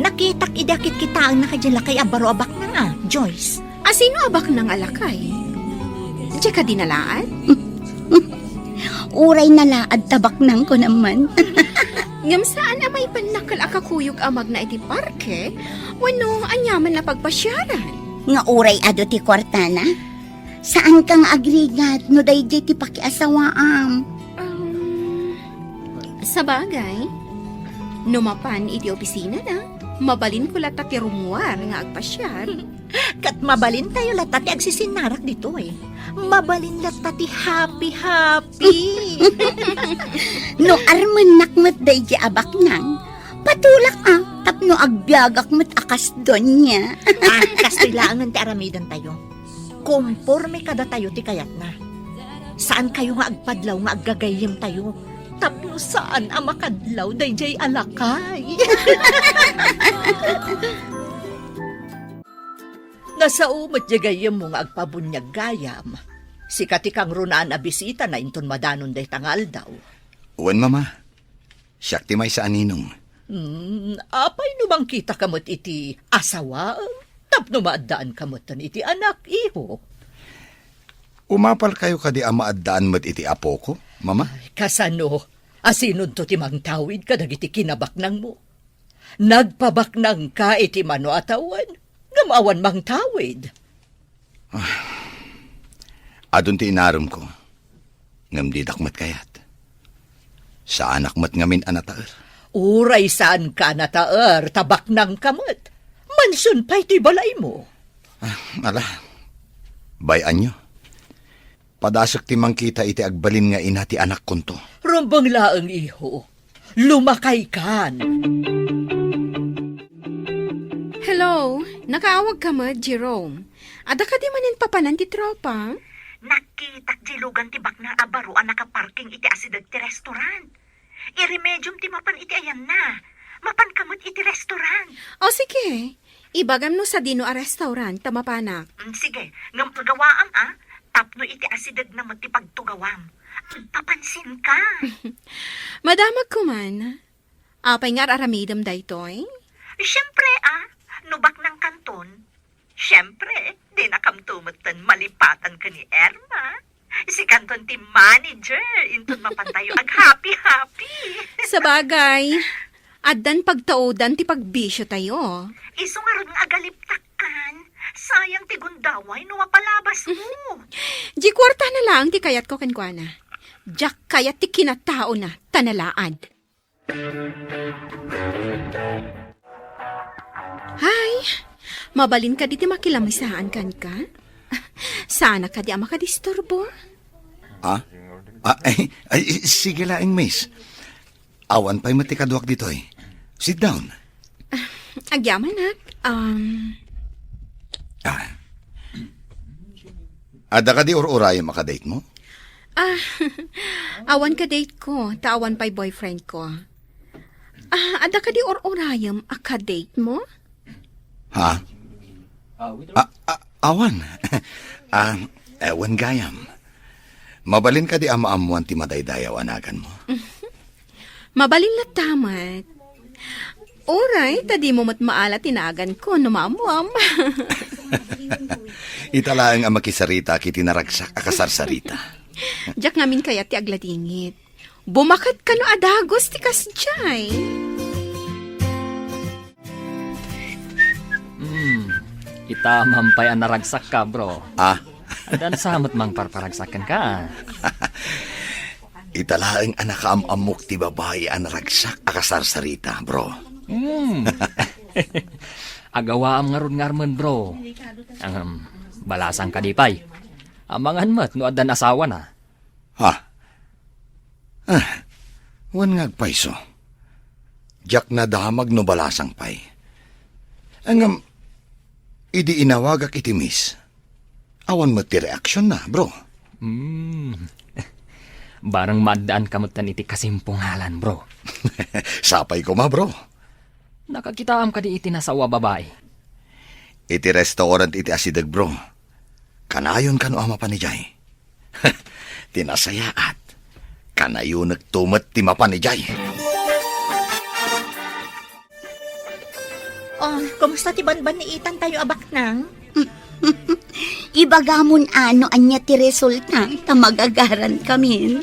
Nakitak idakit kita ang nakadyan kay abaro abak na nga, Joyce. Asino abak ng alakay? Di ka dinalaan? Uray na laad tabak nang ko naman. Ngam saan amay panakal akakuyog amag na iti parke? Wano anyaman na pagpasyaran? Nga uray ado ti kwartana? Saan kang agrigat no dayjay ti pakiasawaam? Sa bagay, numapan iti opisina na, mabalin ko lata ti rumuar nga agpasyar. Kat mabalin tayo latati agsisinarak dito eh. Mabalin latati happy. No arman nakmat dayjay abak nang, patulak tapno agbyagak mat akas doon niya. Kastilaan ti aramidan tayo. Kumporme kada tayo ti kayat na. Saan kayo nga agpadlaw nga aggagayem tayo? Tapno saan ang makadlaw dayjay alakay? Nasa umat jagayem mo nga agpabunyag gayam. Si katikang runaan a bisita na inton madanon day tangal daw. Uwan, mama. Siyak ti may sa aninong. Apay numang kita kamot iti asawa? Tapno maadaan kamotan iti anak, iho. Umapal kayo kadi ama addaan mat iti apo ko, mama? Kasano, asinod to ti mangtawid kadag iti kinabaknang mo. Nagpabaknang ka iti mano atawan, ngamawan mangtawid. Adun ti inarom ko. Ngam di dakmat kayat. Sa anak mat ngamin anataer. Uray saan ka nataer, tabaknang kamot. Mansun pa'y ti balay mo. Ala, bayan nyo. Padasok ti mangkita iti agbalin nga ina ti anak konto. Rumbang laang iho, lumakay kan. Hello, nakaawag ka mo, Jerome. Ada ka di manin papanan ti tropa? Nakitak jilugan ti bakna abaro ang nakaparking iti asidag ti restaurant. Iremedium ti mapan iti ayan na. Mapan kamot iti restaurant. O sige, ibagam no sa dino a restaurant, tamapanak. Sige, ngam pagawaam tapno iti asidag na magtipagtugawam. Papansin ka. Madamag ko man. Apay nga aramidam daytoy? Siyempre nubak ng kanton. Siyempre, di nakamtumatan malipatan ka ni Erma. Si kanton ti manager, inton mapantayo ag happy. Sa bagay, addan pagtaudan ti pagbisyo tayo. Iso nga ron nga agaliptak kan. Sayang ti gundaway no mapalabas mo. Di kwarta na lang ti kayat ko kankwana. Diyak kayat ti kinatao na tanalaad. Hay, mabalin ka di ti makilamisaan kan ka? Sana ka di makadisturbo. Sige laing, miss. Awan pa'y matikaduak dito eh. Sit down. Agyaman nak. Ada ka di or-urayang makadate mo? Awan ka date ko, tawan pa'y boyfriend ko. Ada ka di or-urayam akadate mo? Ha? Awan. Ewan gayam. Mabalin ka di ama-amuan ti madaydayaw anagan mo. Mabalin la tamat. Oray, tadi mo matmaala tinagan ko, numamuam. Italaang ang makisarita kiti naragsak akasarsarita. Diyak ngamin kaya ti agladingit. Bumakat ka no adagos ti kasjay. Ita mampay ang naragsak ka, bro. Dan samot mang parparagsakan ka. Italaang anak amok ti babae ang naragsak akasarsarita, bro. Agawa am ngarun-ngarman, bro. Ang balasang kadipay. Amangan mat no adan asawa na. Wan ngagpayso. Diyak na damag no balasang pay. Angam, idi inawagak iti miss. Awan mo ti reaksyon na, bro. Barang maddaan kamutan iti kasimpunghalan, bro. Sapay ko ma, bro. Nakakitaam ka di iti nasawa babae. Iti restaurant iti asidag, bro. Kanayon kano ama panijay. Tinasayaat. Kanayon nagtumat ti mapanijay. Oh, kumusta ti banban ni Itan tayo abak nang? Ibagamon ano anya ti resulta, ta magagaran kami.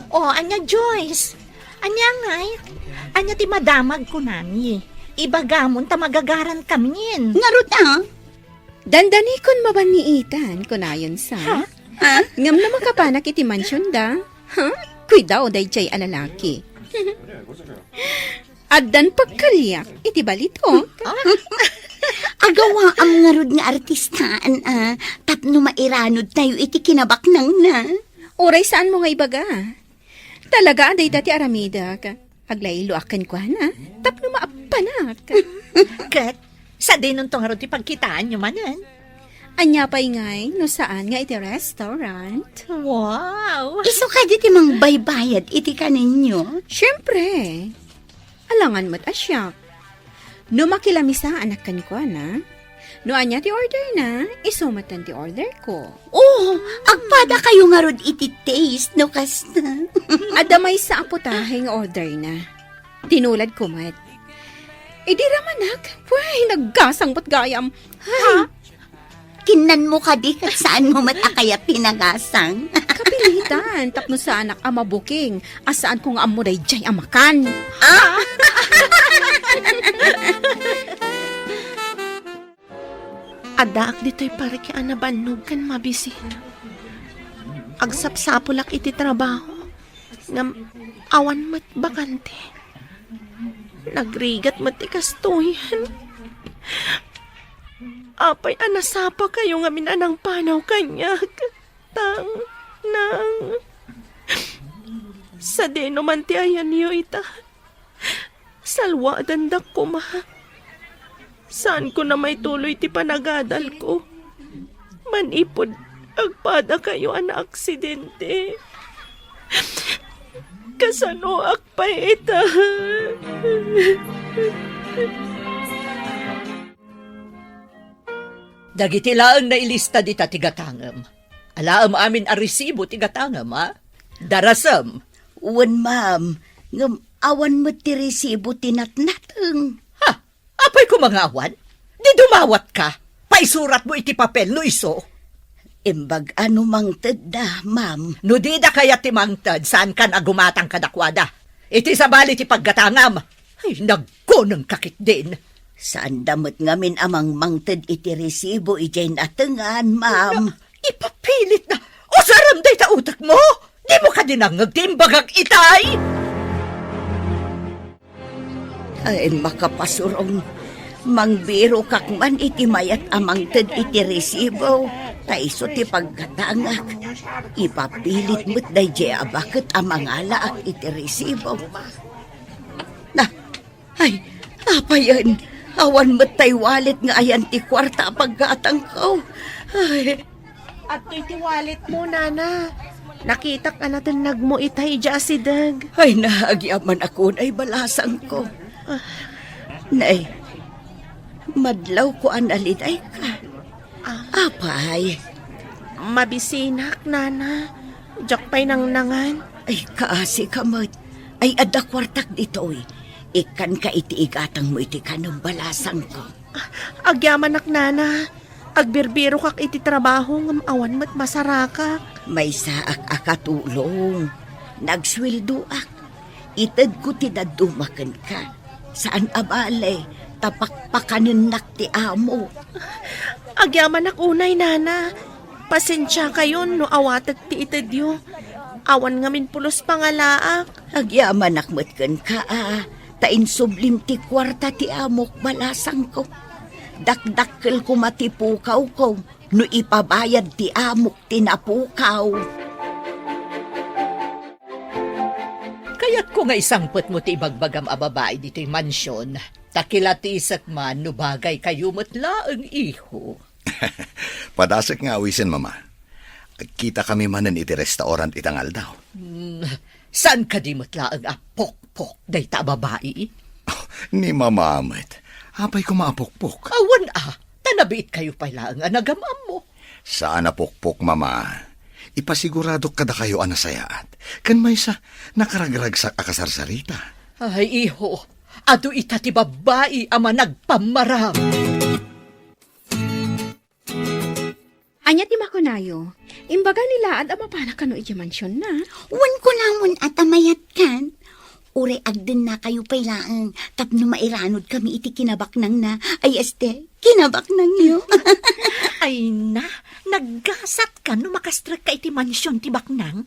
Oh, anya Joyce. Anya ngay. Anya ti madamag ko nani. Ibagamon ta magagaran kami. Ngarot Dandanikon maban ni Itan, kunayon sa. Ha? Ngam na makapanak iti mansyon da. Ha? Kuidaw day jay alalaki. Addan pagkaliak, iti balito. Agawa ang ngarod nga artistaan, tapno mairanod tayo iti kinabaknang na. Oray saan mo nga ibaga? Talaga aday dati aramida ka. Aglayluakan ko na, tapno maapanak. Kat, sa dinon tong harot ti pagkitaan nyo manan. Anya pa'y ngay, no saan nga iti restaurant? Wow! Iso ka di ti mang baybayad iti kaninyo. Siyempre. Alangan mo't asyak. No makilamisa anak kan ko na. No anya ti order na, isumatan ti order ko. Oh, agpada kayo ngarod iti taste, no kasta. Adamay sa aputaheng order na. Tinulad ko mat. Di ramanak, way, naggasang pat gayam. Hay, Kinan mo ka di kat saan mo matakaya pinagasang. kapilitan, tapno sa anak ama booking, asaan ko nga amuday jay amakan. Adaak dito'y pariki anabannog kan mabisin. Agsapsapulak iti trabaho. Ngam awan mat bakante. Nagrigat mat ikastuyan. Apay anasapa kayo nga minanang panaw kanya. Nang. Sa deno man ti ayan niyo ita. Salwa dandak ko ma. Saan ko na may tuloy ti panagadal ko? Manipod, agpada kayo ana aksidente. Kasano akpay ita? Dagiti laeng na ilista di ta tigatangam. Alaam amin a resibo tigatangam, ha? Darasam. Wan, ma'am. Ngam awan mo ti resibo tinatnateng. Ha? Apay ko mga awan? Di dumawat ka. Paisurat mo iti papel no iso. Imbag ano mang tedda, ma'am. No di da kaya timangtad saan kan agumatang kadakwada. Iti sabali ti paggatangam. Ay, nagkunang kakit din. Saan damot ngamin amang mangted iti resibo ijay natengan, ma'am. Ipapilit na. O saram day ta utak mo. Di mo ka din ang nagtimbagag itay. Ay, makapasurong. Mangbiro kakman iti mayat amang ted iti resibo. Taiso ti pagkatangak. Ipapilit mo't dayjay abakit amang alaak iti resibo. Na, ay, apa yan? Awan mo't tay walit nga ayan ti kwarta pagkatang ko. Ay, At iti wallet mo, nana. Nakita ka natin nagmo itay dya si Dag. ay naagyaman ako ay balasang ko. Nay, madlaw ko an aliday ka. Apay, Mabisinak, nana. Diyak pa'y nangnangan. ay kaasi kamot. Ay ada kwartak dito'y. Ikan ka iti igatang mo iti kanong balasang ko. Agyamanak, nana. Agbirbiro kak iti trabaho ngam awan mat masarakak. May saak akatulong. Nagswildo ak. Itad ko tinadumakan ka. Saan abale? Tapakpakanin nak ti amo. Agyamanak unay, nana. Pasensya kayo no awatag ti itadyo. Awan ngamin pulos pangalaak. Agyaman akmatkan ka Tain sublim ti kwarta ti amok balasang ko. Dakdakkel ko matipukaw ko. No ipabayad ti amok tinapukaw. Kaya't ko nga isangpot mo ti ibagbagam a babae dito'y mansyon. Takilatisak man no bagay kayo matlaang iho. Padasak nga awisin, mama. Kita kami manan iti restaurant itangal daw. Saan ka di matlaang apok-pok day ta babae? Ni mama amat. Apay ko maapokpok. Awan tanabiit kayo pala ang anagamam mo. Saan napokpok, mama? Ipasigurado kada kayo anasayaat. Kan may sa nakaragrag sa akasarsarita. Ay, iho, adu ita ti babae ama nagpamaram. Anya ti makunayo, imbaga nila at amapana kano iti mansyon na. Wan ko namon at amayat kan. Ure agden na kayo pailaan. Tapno mairanod kami iti kinabaknang na. Ay este, kinabaknang niyo. Ay na, naggasat ka no makastrak ka iti mansyon ti baknang.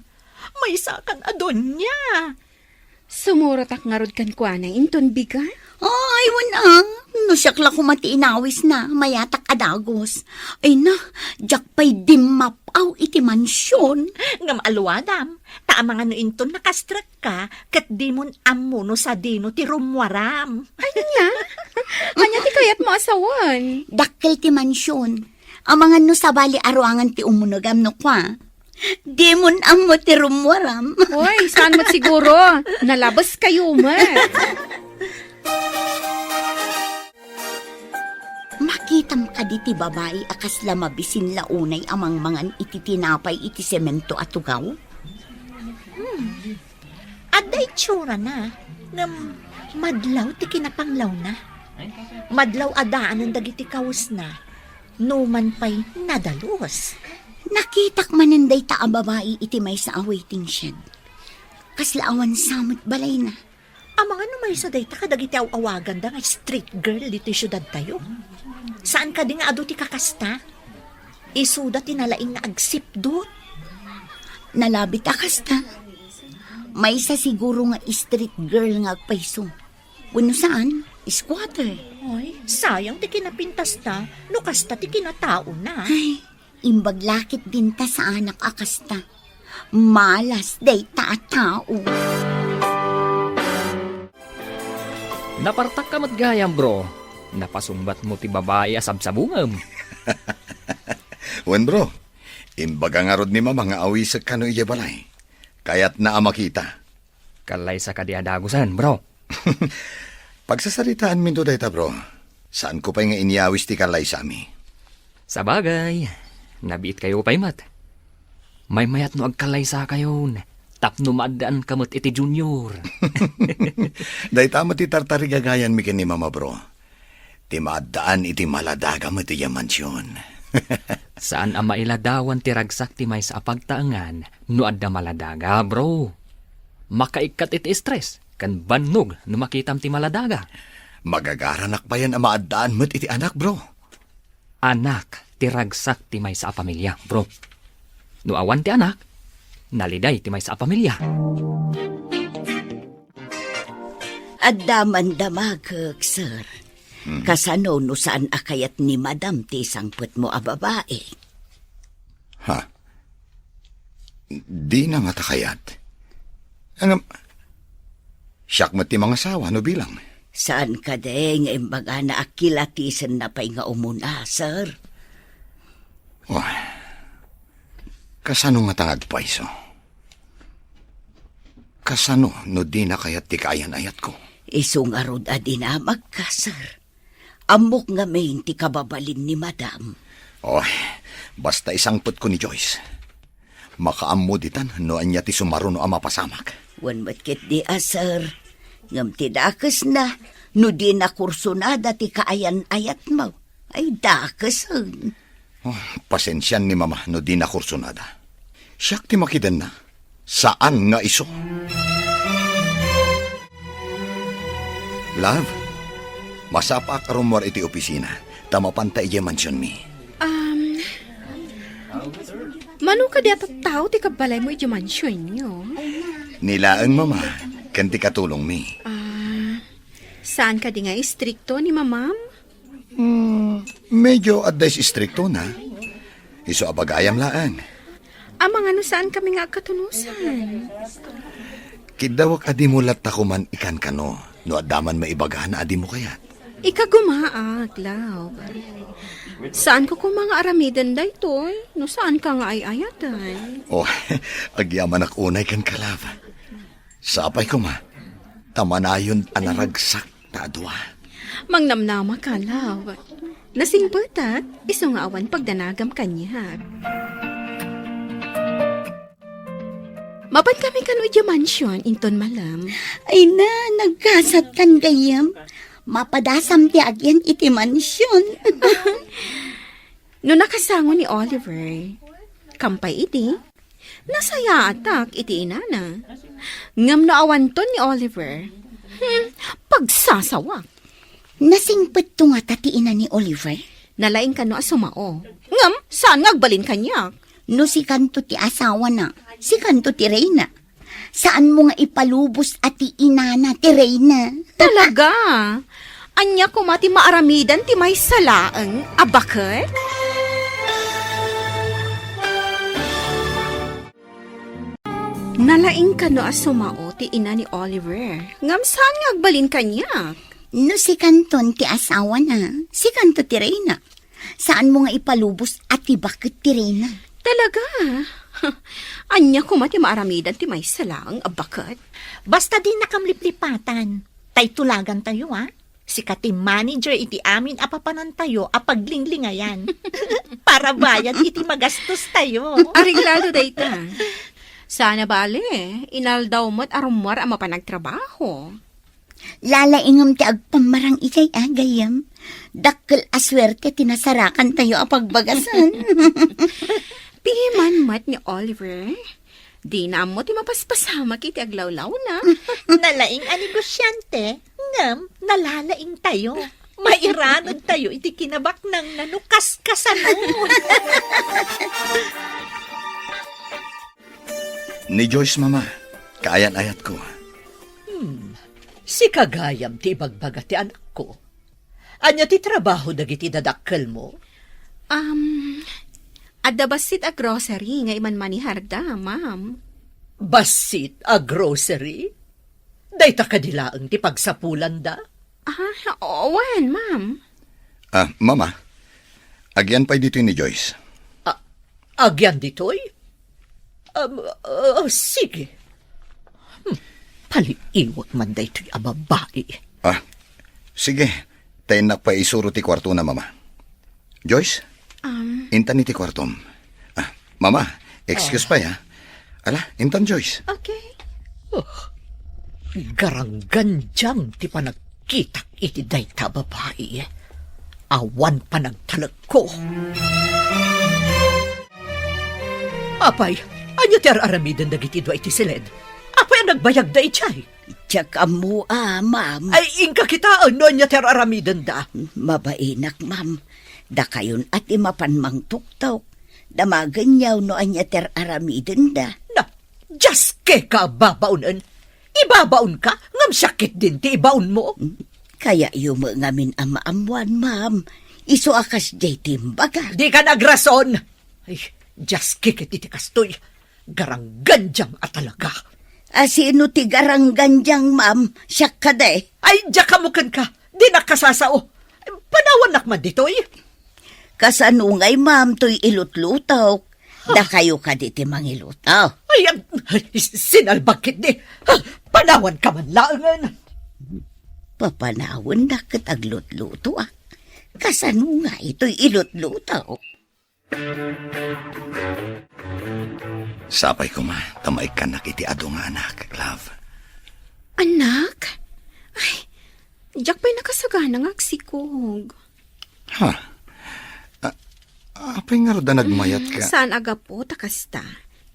May sakan adon niya. Sumurotak nga rod kan kuana, inton bigan. Ay, wan no siyakla ko mati inawis na, mayatak adagos. Ay na, jak pa'y dimapaw iti mansyon. Ngam alwadam, taamang ano inton nakastrak ka, kat di mon amuno sa dino ti rumwaram. Anya? Anya ti kayat mo asawan. Dakkel ti mansyon. Amangan no sabali aruangan ti umunogam no kwa. Di mon amo ti rumwaram. Hoy, saan mo't siguro? Nalabas kayo mat. Makitam ka di ti babae akas lamabisin launay amang mangan iti tinapay iti semento at tugaw. Aday tsura na, ngam madlaw ti kinapanglaw na. Madlaw adaan ang dagiti kawas na, numan pa'y nadalos. Nakitak mananday ta a babae iti may sa awaiting shed. Kaslaawan samot balay na. Amang ano may sa dayta kadagiti awagan da nga street girl dito syudad tayo. Saan ka di nga ado ti kakasta? Isuda tinalaing nga agsipdot. Nalabit akas ta. May sa siguro nga street girl nga agpaiso. Wano saan? Squatter. Ay, sayang ti kinapintas ta, no kasta ti kinatao na. Ay, imbaglakit din ta sa anak akas ta. Malas day ta at tao. Napartak ka matgayam, bro. Napasumbat mo ti babae asabsabungam. Wan bro, imbaga nga rod ni mama nga awisag kano iya balay. Kaya't naa makita. Kalay sa kadiadagusan, bro. Pagsasaritaan minto dayta bro, saan ko pa'y nga iniawis ti kalay sa ami? Sa bagay, nabiit kayo pa'y mat. May mayat no agkalay sa kayon. Tapno maadaan kamot iti junior. Dayta mo ti tartarigagayan mi ni mama bro. Ti maadaan iti maladaga mo ti mansyon. Saan ang mailadawan ti ragsak ti may sa apagtaangan no adda maladaga, bro? Makaikat iti stress, kan bannog no makitam ti maladaga. Magagaranak pa yan ang maadaan mo't iti anak bro. Anak ti ragsak ti may sa pamilya, bro. No awan ti anak, naliday ti may sa pamilya. Adaman damagag, sir. Kasano no saan akayat ni madam ti sangput mo a babae? Ha? Di na nga takayat. Ano? Siyak mo ti mga sawa no bilang. Saan ka de nga imbaga na akilatisan na pa'y nga umuna, sir? Oh, kasano nga tangag paiso? Kasano no di na kayat ti kayan-ayat ko? Isong arod adinamag ka, sir. Amok nga may ti kababalin ni madam. Oh, basta isangput ko ni Joyce. Makaamuditan no anya ti sumaro no amapasamak. Wan matkit di sir. Ngam ti dakas na, no di na kursunada ti kaayan-ayat mo. Ay dakas, Oh, pasensyan ni mama no di na kursunada. Siyak ti makidan na. Saan nga iso? Love, masapa ka rumor iti opisina. Tamapanta iya mansyon mi. Mano ka di atat tao ti kabalay mo iti mansyon niyo? Nilaang mama, kanti katulong mi. Saan ka di nga istrikto ni mamam? Medyo advice stricto na. Iso abagayam laan. Amang ano saan kami nga katunusan? Kidawak adi mo latakuman ikan kano. No adaman maibagahan na adi mo kayat. Ikagumaag, love. Saan ko kung mga aramidan da ito? No saan ka nga ay ayatan? Oh, agyaman ak unay kan kalab. Sapay ko ma. Tamanayon anaragsak na adwa. Mangnamnama ka, love. Nasingputat, iso nga awan pagdanagam kanya. Mapan kami kan udya mansion inton malam. Ay na, nagkasat kan gayam. Mapadasam ti agyan iti mansyon. No nakasango ni Oliver, kampay iti, nasaya atak iti inana. Ngam no awanton ni Oliver, pagsasawak. Nasingpet to nga tatiin na ni Oliver. Nalaing ka no asumao. Ngam, saan ngagbalin kanyak? No si kanto ti asawa na, si kanto ti Reyna. Saan mo nga ipalubos at ti inana ti Reyna? Talaga? Anya ko mati maaramidan ti may salaang abakit? Nalaing ka no asumao ti ina ni Oliver. Ngam saan ngagbalin kanyak? No si kanton ti asawa na, si kanto ti Reyna. Saan mo nga ipalubos at ti bakit ti Reyna? Talaga? Anya ko mati maaramidan ti may salaang abakit? Basta di nakamliplipatan. Tay tulagan tayo, ha? Si kati manager iti amin apapanan tayo apaglinglingayan. Para bayad iti magastos tayo. Ariglado dayta. Sana bale, inaldaw mo't arumwar ang mapanagtrabaho. Lalaingam ti agpamarang ikay agayam. Dakkel aswerte tinasarakan tayo apagbagasan. Pihiman mat ni Oliver. Di na mo ti mapaspasama kiti aglawlaw na. Nalaing a negosyante, ngam, nalalaing tayo. Mairanod tayo iti kinabak ng nanukas kasano. Ni Joyce, mama. Kaayan-ayat ko. Si kagayam ti ibagbaga ti anak ko. Anya ti trabaho dagiti dadakkel mo? Adda basit a grocery nga iman maniharda, ma'am. Basit a grocery? Dayta kadilaang ti pagsapulan da? Owen, ma'am. Mama. Agyan pa'y dito ni Joyce. Agyan ditoy? Sige. Paliiwag man daytoy a babae. Sige. Tayo na pa isuro ti kwarto na, mama. Joyce? Intan iti kwartom. Mama, excuse pa ya. Ala, intan Joyce. Okay. Garangganjang ti panagkitak iti dayta babae. Awan panagtalag ko. Apay, anyo ti aramidan dagiti dua iti silid. Apay ang nagbayag da itchay. Tsaka mo ma'am. Ay, ingka kitaan no anyo ti aramidan da. Mabainak, ma'am. Da kayon at imapanmang tuktok. Damaganyaw no anya ter aramiden da. Na, just ke ka babaunan. Ibabaon ka, ngam sakit din ti ibaon mo. Kaya yumo ngamin amaamuan, ma'am. Iso akas jay timbaga. Di ka nagrason. Ay, just kikit iti kastoy. Garangganjang at talaga. Sino ti garangganjang, ma'am? Siya ka de. Ay, jakamukan ka. Di nakasasao. Panawan nakman ditoy. Kasanungay, ma'am, to'y ilutlutaw. Da kayo ka diti mangilutaw. Ay, sinalbakit di. Panawan ka man laangan. Papanawan na kataglutluto Kasanungay, to'y ilutlutaw. Sapay ko, ma. Tamay ka nakiti ado nga anak, love. Anak? Ay, jak pa'y nakasagana ng agsikog. Apay nga roda nagmayat ka. Saan aga po takasta?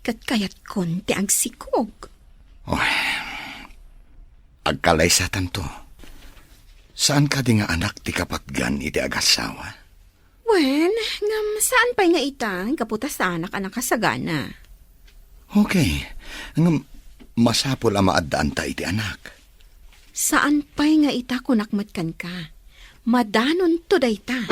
Kat kayat konti agsikog. Agkalay sa tanto. Saan ka di nga anak ti kapatgan iti agasawa? Well, ngam saan pa'y nga itang kaputa sa anak kasagana? Okay. Ngam, masapol ang maadaan ta iti anak. Saan pa'y nga ita kunakmatkan ka? Madanon to dayta.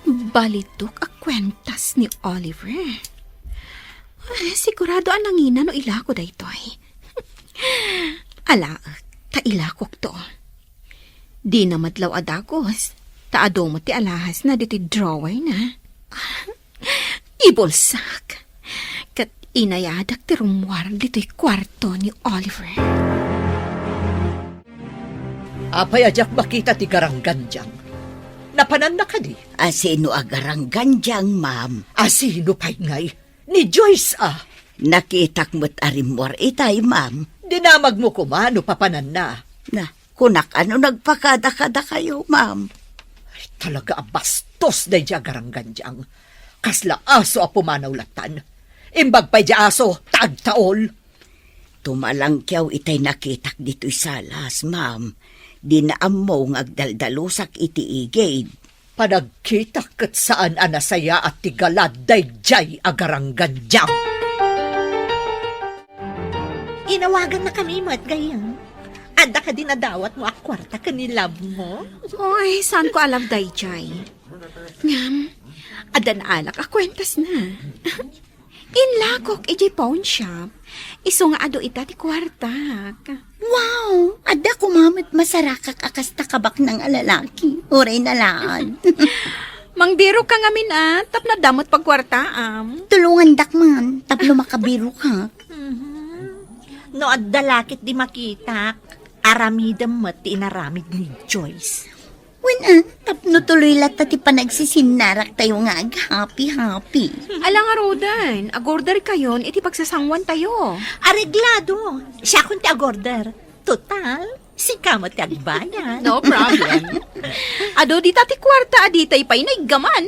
Balitok a kwentas ni Oliver. Sigurado ang nangina no ilako daytoy. Ala, tailakok to. Di na madlaw adagos. Taado mo ti alahas na diti drawer na. Ibulsak. Kat inayadak ti rumwar dito'y kwarto ni Oliver. Apay ajak makita ti garangganjang. Napanan na ka di. Asino agarang ganjang, ma'am. Asino pa'y ngay? Ni Joyce Nakitak mo't arimwar itay, ma'am. Dinamag mo kumano papanan na. Na, kunak ano nagpakada-kada kayo, ma'am. Ay, talaga bastos na agarang ganjang. Kasla aso a pumanaw latan. Imbag pa'y aso, tagtaol. Tumalang kyaw itay nakitak dito'y salas, ma'am. Dinaammo ngagdaldalusak iti igid. Panagkita kat saan anasaya at tigalad dayjay agarang ganjang. Inawagan na kami, mat gayang. Ada ka din nadawat mo akwarta ka ni love mo? Oy, saan ko alam dayjay? Ngam, adan alak akwentas na. Inlakok iji pawn shop. Iso nga ado ita ti kwartak. Wow! Ada kumamit masarakak akas takabak ng alalaki. Uray na laan. Mangbiro ka ngamin tap na damot pagkwartaam. Tulungan dakman, taplo makabiro ka. No, at dalakit di makitak. Aramidam mo ti inaramid ni Joyce. Tapno tuloy lata ti panagsisinarak tayo nga happy. Alang arodan, agorder kayon, iti pagsasangwan tayo. Areglado. Siya kung ti agorder. Total, si kamot ti agbayan. No problem. Ado di tati kwarta, aditay pa'y naigaman.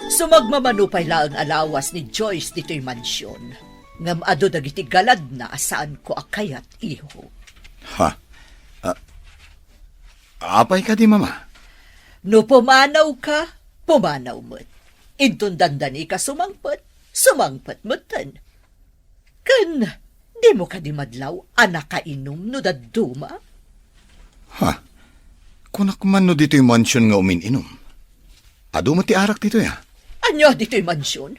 Sumagmamanupay lang ang alawas ni Joyce dito'y mansyon. Ngam ado dagiti galad na asaan ko akayat iho. Ha? Apay ka di, mama? No pumanaw ka, pumanaw mo't. Intun dandani ka sumangpet mo'tan. Kan, di mo ka di madlaw, anak ka inom no daduma? Ha? Kunak man no dito'y mansyon nga umin-inom. Ado mo ti arak dito ya? Anya dito'y mansyon?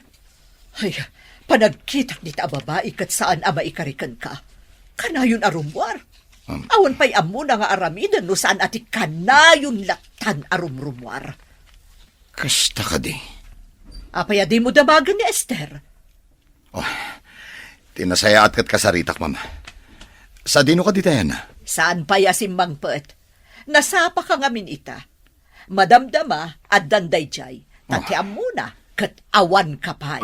Ay, panagkitak ni ta babae kat saan ama ikarikan ka. Kanayon arumwar. Awan pa'y amo na nga aramidan no saan ati kanayon latan arumrumwar. Kasta ka di. Apaya di mo damagan ni Esther. Oh, tinasaya at kat kasaritak, mama. Sa dino ka di tayan na? Saan pa'y asimbang pet? Nasapa ka ngamin ita. Madamdama at dandayjay. Tati amo na kat awan kapay.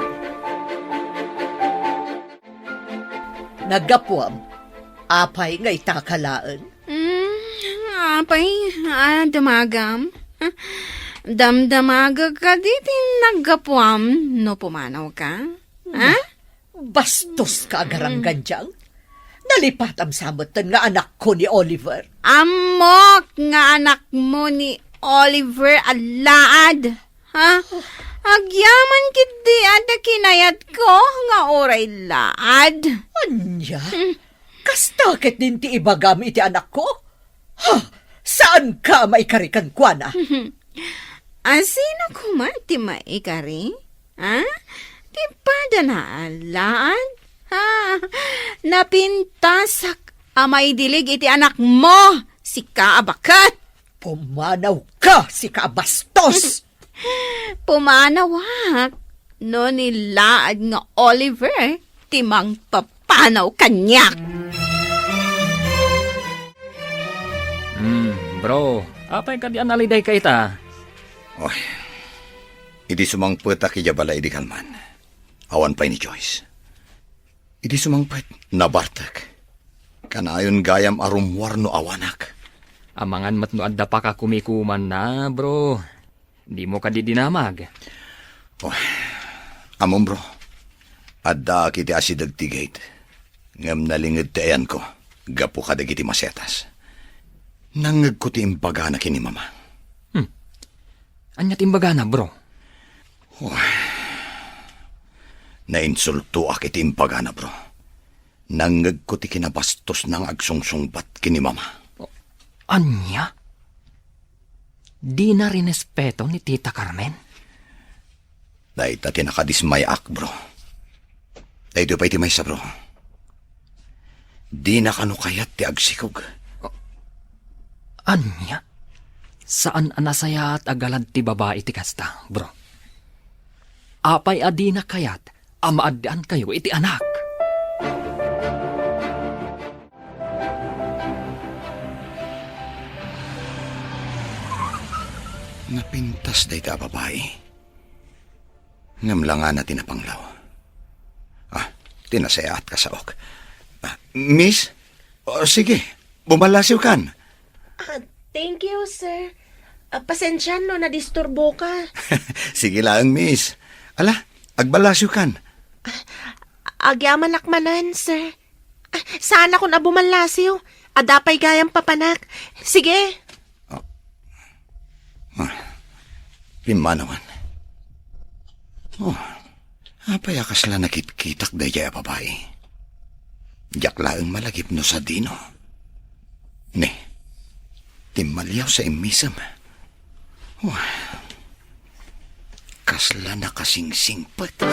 Naggapuam. Apay nga itakalaan. Apay, damagam. Damdamaga ka diti naggapuam no pumanaw ka. Ha? Bastos ka agarang ganjang. Nalipatam samutan nga anak ko ni Oliver. Amok nga anak mo ni Oliver alaad. Ha? Agyaman kiti ada kinayat ko nga oray laad. Anya? Kastakit din ti ibagam iti anak ko? Ha? Saan ka maikarikan kwa na? Asino kuman ti maikari? Ha? Ti pada na alaan? Ha? Napintasak amay dilig iti anak mo, si Kaabakat. Pumanaw ka, si kabastos! Pumanawak, no nilaad nga Oliver, timang papanaw kanyak. Bro, apay ka di analiday ka ita? Oy, idi sumangpet aki jabala idi kalman. Awan pa'y ni Joyce. Idi sumangpet, nabartak. Kanayon gayam arumwar no awanak. Amangan mat no adda pa ka kumikuman na, bro. Di mo ka di dinamag. Oy, amon bro. Adda kiti asidag tigate. Ngam nalingid tayan ko. Gapo ka dagiti masetas. Nangag ko ti imbaga na kini mama. Anya timbaga na, bro? Nainsulto ak iti imbaga na, bro. Nangag ko ti kinabastos ng agsungsungbat kini mama. Anya? Di na rinespeto ni Tita Carmen? Dahil ta tinakadismayak, bro. Dahil pa iti maysa, bro. Di na kanukayat ti agsikog. Anya? Saan anasaya at agalad ti babae ti kasta, bro? Apay adi na kayat, amaadaan kayo iti anak. Pintas day ta babae. Ngam lang nga na tinapanglaw. Tinasayaat ka sa ok. Miss? Sige, bumalasiw kan. Thank you, sir. Pasensya no, nadisturbo ka. Sige lang, miss. Ala, agbalasyo kan. Agyaman nakmanan, sir. Sana ko na bumalasiw. Adapay gayang papanak. Sige. Pimanawan. Apayakas lang nakitkitak daya babae. Diyak laang malagip no sa dino. Ne, timalyaw sa imisam. Kasla na kasing singpat.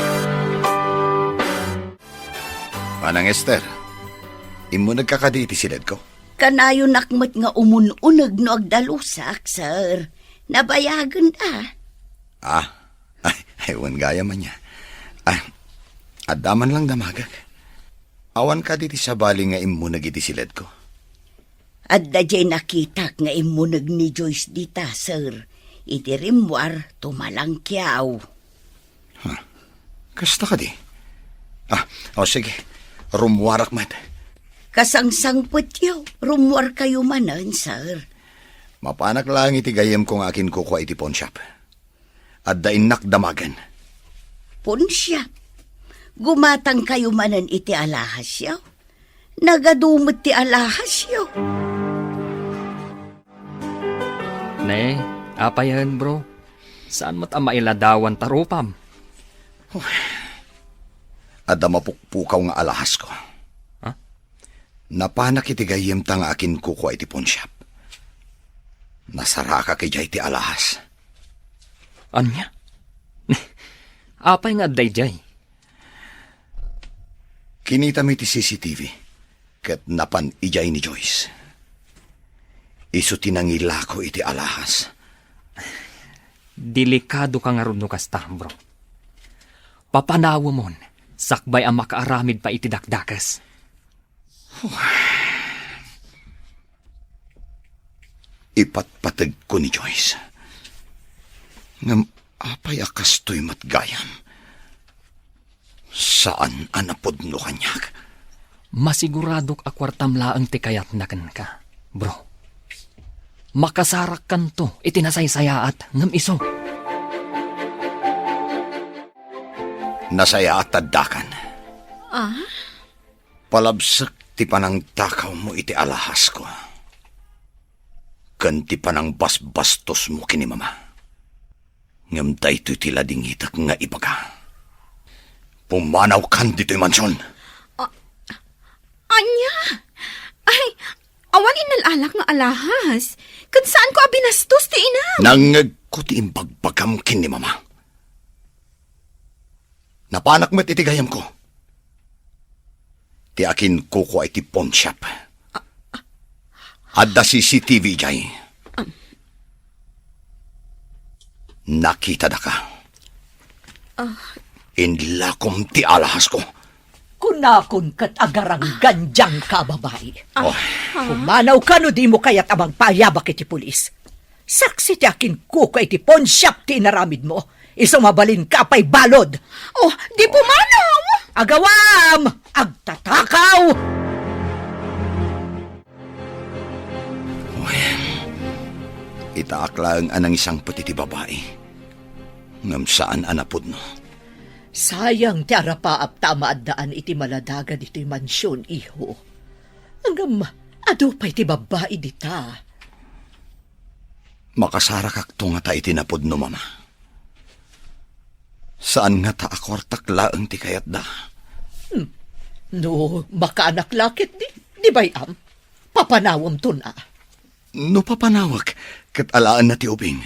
Manang Esther, imo nagkakaditi silad ko. Kanayo nakmat nga umununag no agdalusak, sir. Nabayagan ta. Ewan gaya man niya. Adaman lang damagag. Awan ka diti sa bali nga imo nagiti silad ko. At dajay nakitak nga imunag ni Joyce dita, sir. Iti rimwar tumalang kiyaw. Kasta ka di? Sige. Rumwarak mat. Kasangsang putyo, rumwar kayo manan, sir. Mapanak lang iti gayem kong akin kukuha iti pawn shop. At dainak damagan. Punsya. Gumatang kayo manan iti alahas yaw. Nagadumot ti alahas yaw. Ne, apayan bro. Saan mo't ang mailadawan tarupam? Ada mapukpukaw nga alahas ko. Napanak iti gayem tang akin kukuha iti pawn shop. Nasara ka kay jay ti alahas. Anya? Apay nga dayjay. Kinita mi ti CCTV. Kat napan ijay ni Joyce. Isu tinangila ko iti alahas. Delikado ka nga ron no kasta, bro. Papanawa mon, sakbay ang makaaramid pa iti dakdakas. Ipatpatag ko ni Joyce. Ngam apay akastoy matgayam. Saan anapod no kanyak? Masiguradok akwartam laang ti kayat nakan ka, bro. Makasarak kan to, itinasaysayaat ngam iso. Nasaya at tadakan. Ah? Palabsak ti panang takaw mo iti alahas ko. Kanti panang basbastos mo kini mama. Ngam daytoy ti ladingitak nga ibaga. Pumanaw kan dito'y mansyon. Anya? Ay, awan inalalak nga alahas. Kan saan ko abinastos ti inam? Nangag ko ti imbagbagam kini mama. Napanak mo't iti gayam ko. Ti akin kuko iti pawn shop. Adda CCTV jay. Nakita da ka. Inlakom ti alahas ko. Kunakon kat agarang ganjang ka, babae. Oh, Pumanaw ka no di mo kaya't abang payabak iti pulis. Saksi ti akin kuko iti pawn shop ti inaramid mo. Isumabalin ka pa'y balod. Oh, di pumanaw! Agawam! Agtatakaw! itaakla ang anang isang patiti babae. Ngam saan anapod no? Sayang ti arapaap tama at daan iti maladagan iti mansyon, iho. Hanggang ado pa iti babae dita. Makasara kakto nga ta itinapod no, mama. Saan nga ta akwartak laang ti kayat da? No, makaanak lakit di bayam. Papanawam to na. No papanawak, kat alaan na ti ubing.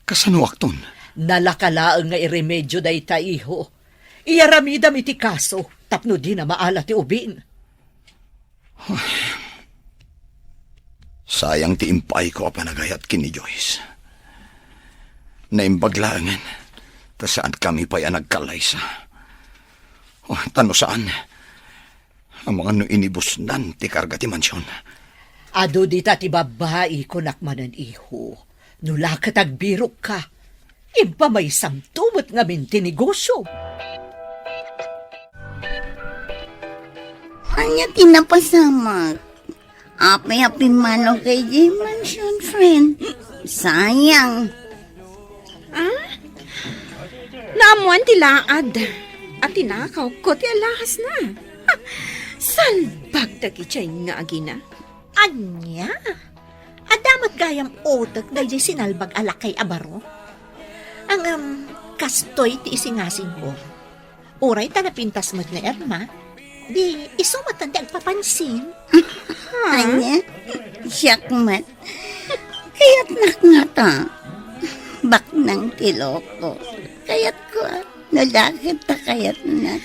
Kasanuak ton? Nalakalaang nga iremedyo da ita, iho. Iyaramidam iti kaso, tapno di na maala ti ubin. Sayang ti impay ko apanagayat kini Joyce. Naimbaglaangan, ta saan kami pa'y nagkalaysa. Tano saan? Ang mga no inibusnan ti karga ti mansyon. Ado dita ti babae ko nakmanan, iho. Nula ka tagbirok ka. Impa may samtumot nga minti negosyo. Anya tinapasamak. Api-api mano kay J Mansion, friend. Sayang. Naamuan ti laad. At tinakaw ko ti alahas na. Ha, salbag dagi chay nga agina. Anya? Adamat gayam otak dahil sinalbag alakay abaro. Ang kastoy ti isingasing ko. Uray ta napintas mo na Erma. Di isumatan di agpapansin. Anya, siyakmat. Kaya't nakngata. Bak ng tiloko. Kaya't ko, nalakit ta kayat na.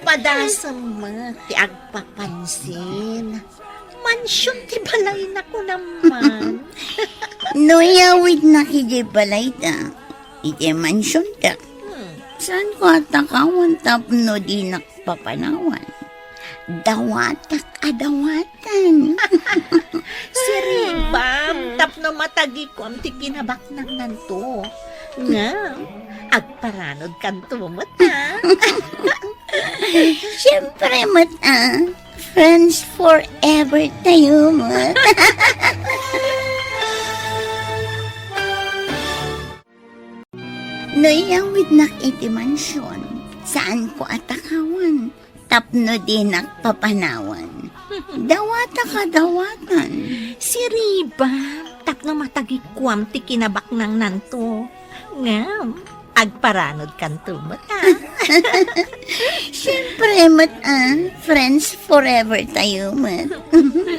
Padasam mo ti agpapansin. Mansyon ti balay na ko naman. Noyawid na kiji balay ta. Iti mansyon ta. Saan ko atakawan tapno di nakpapanawan? Dawatak adawatan. Si Ribam, tapno matagi ko ang ti kinabak ng nanto. Nga, agparanod kan tumot ha. Siyempre, mata. Friends forever tayo, mat. Noyawid nak iti mansyon. Saan ko atakawan? Tapno din nakpapanawan. Dawata ka dawatan. Si Ribam, tapno matagi ko ang ti kinabak ng nanto. Nga, agparanod kan tumot ha. Siyempre, mata. Friends forever tayo, mat.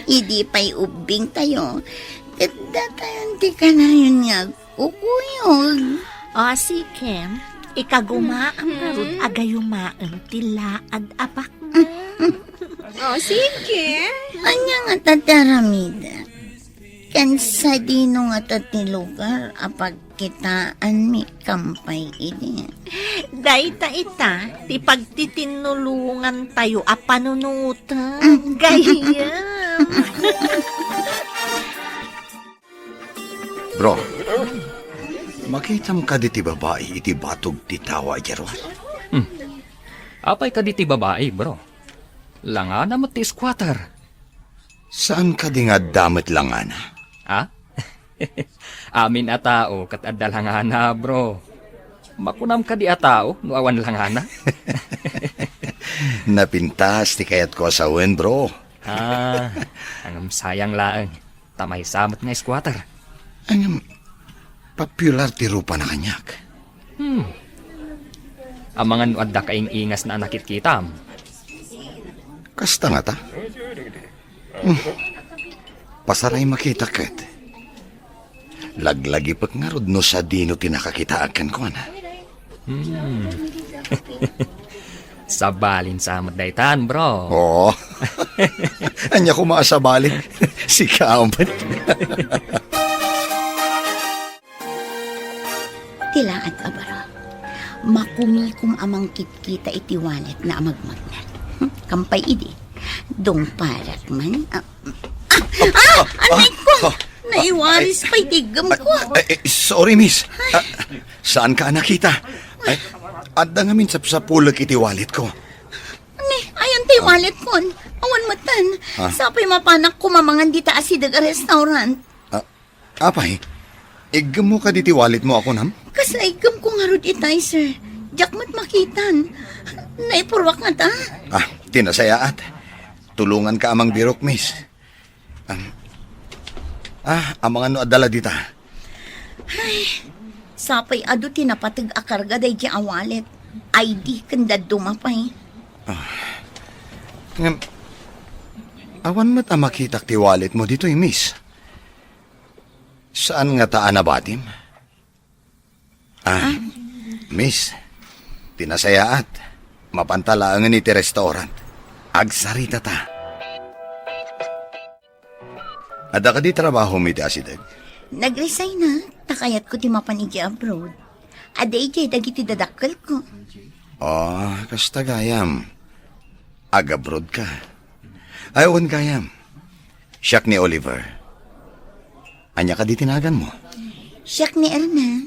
Idi pa'y ubing tayo. Tanda tayo di ka na yun nga kukuyog. O si Kem, ikagumaan na ron agayumaan tilaad apak na. O, sige. Anya nga tataramida. Kansa dino nga ti lugar apag kitaan mi kampay ini. Dayta ita, ti pagtitinulungan tayo a panunutan. Gayam. Bro, makitam ka di ti babae iti batog ti tawa, Jerwan. Apay ka di ti babae, bro. Langana mo ti squatter. Saan ka di nga damit langana? Ha? Amin a tao kat adalhangana, bro. Makunam ka di a tao, no awan langana. Napintas ti kayat ko asawen, bro. Ang sayang laeng. Tamay samot nga squatter. Ang popular ti rupa na kanyak. Ang mga nuadda kaing ingas na nakitkitam. Kasta nga ta. Pasaray makita kat. Laglagi pag nga rod no sa dino tinakakitaakan ko na. Sabalin samot daytan, bro. Oo. Anya ko maasabalin. Si Kaampan. Tilaad abara. Makumikum amang kitkita iti wallet na amagmagnan. Kampay idi. Dong parak man. Anay ko! Naiwaris pa'y tigam ko. Sorry, miss. Saan ka nakita? Adda nga min sa pulag iti wallet ko. Ayan tayo wallet ko. Awan matan. Sapay mapanak ko mamangan dita asidag a restaurant. Apay, igam mo ka diti wallet mo ako, nam? Kasaigam ko nga rod itay, sir. Jakmat makitan. Naipurwak nga ta. Tinasayaat. Tulungan ka amang birok, miss. Ang mga no adala dita. Sapay ado tinapatag akarga day di awalet. ID kanda dumapay. Awan mat makitak ti wallet mo dito, miss. Saan nga taan na batim? Miss, tinasayaat. Mapantalaangan iti restaurant. Agsarita ta. Ada ka di trabaho mi ti asidag? Nag-resign na. Takayat ko ti mapanigi abroad. Aday jay dagiti dadakkel ko. Kasta gayam. Ag-abroad ka. Ayawan gayam. Siyak ni Oliver. Anya ka di tinagan mo? Siyak ni Erna.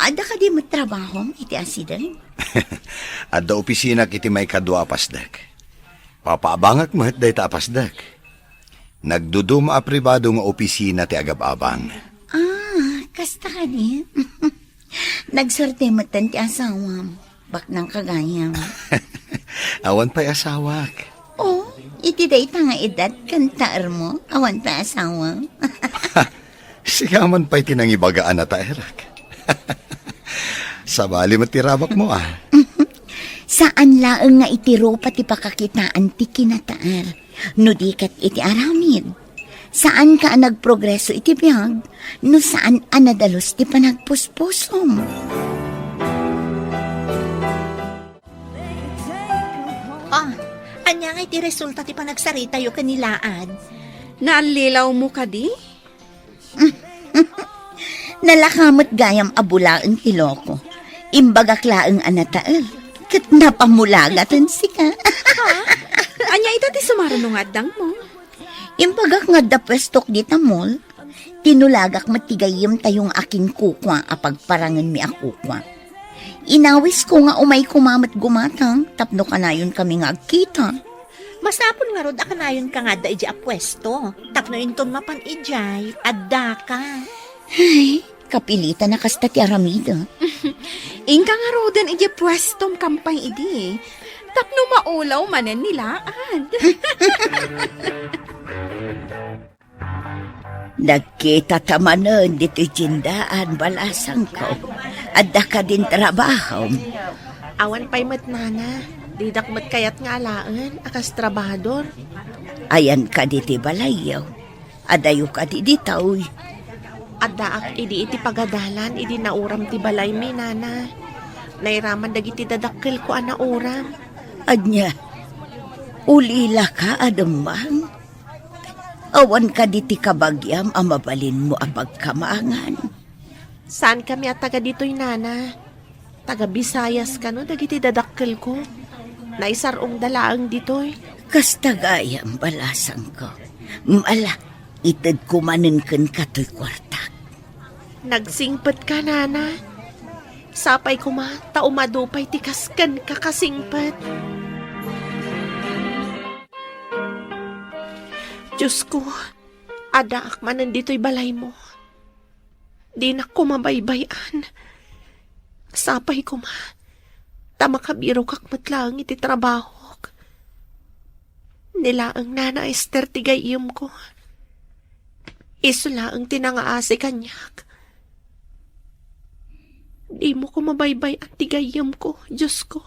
Ada ka di mo trabaho, iti asidan? At da opisina kiti may kadwa pasdak. Papaabangak mo day ta pasdak. Nagduduma a pribado nga opisina ti agab-abang. Kasta ka di. Nagsorte mo tan ti asawam. Bak ng kagayam. Awan pa'y asawak. Oh, iti day ta nga edad kantaar mo. Awan pa asawa. Sigaman pa'y tinangibagaan na taerak. Sabali matirabak mo Saan laeng nga itiro pati pakakitaan ti kinataar. No di kat iti aramid. Saan ka nagprogreso iti biyag? No saan anadalos ti panagpuspusom? Anya nga iti resulta ti panagsarita yo kanilaan. Naalilaw mo ka di? Nalakamot gayam abulaeng iloko. Imbagak laeng anataal. Kat napamulagatan sika. Anya ita ti sumaranungadang mo. Imbagak nga da pwestok di tamol. Tinulagak matigayim tayong aking kukwa apag parangan mi akukwa. Inawis ko nga umay kumamat gumatang. Tapno kanayon kami nga agkita. Masapon nga rod akanayon ka nga da iji apwesto. Tapno inton mapan ijay, adda ka. Ay, kapilita na kasta ti aramida. Ingka nga rodan iti pwestom kampay idi. Tapno maulaw manen nilaan. Nagkita tamanan dito jindaan balasang ko. Adda ka din trabaho. Awan pa'y matnana. Didak mat kayat nga alaan, akas trabahador. Ayan ka diti balayaw. Adayo ka di ditaw. Addaak idi iti pagadalan, idi nauram ti balay mi, nana. Nairaman dagiti dadakkel ko ana uram. Anya, ulila ka adamang. Awan ka diti kabagyam amabalin mo apagkamangan. Saan kami at taga dito'y nana? Taga Bisayas ka no, dagiti dadakkel ko. Naisarong dalaang dito'y. Kastagayam balasang ko. Mala, itad kumanin kan kato'y kwarta. Nagsingpet ka, nana. Sapay ko ma, taumadupay tikaskan kakasingpet. Diyos ko, adaak man nandito'y balay mo. Di na ko mabaybayan. Sapay ko ma, tamakabiro kakmatlang iti trabaho. Nila ang nana Esther tigayim ko. Isula ang tinangaasi kanyak. Di mo ko mabaybay ang tigayam ko, Diyos ko.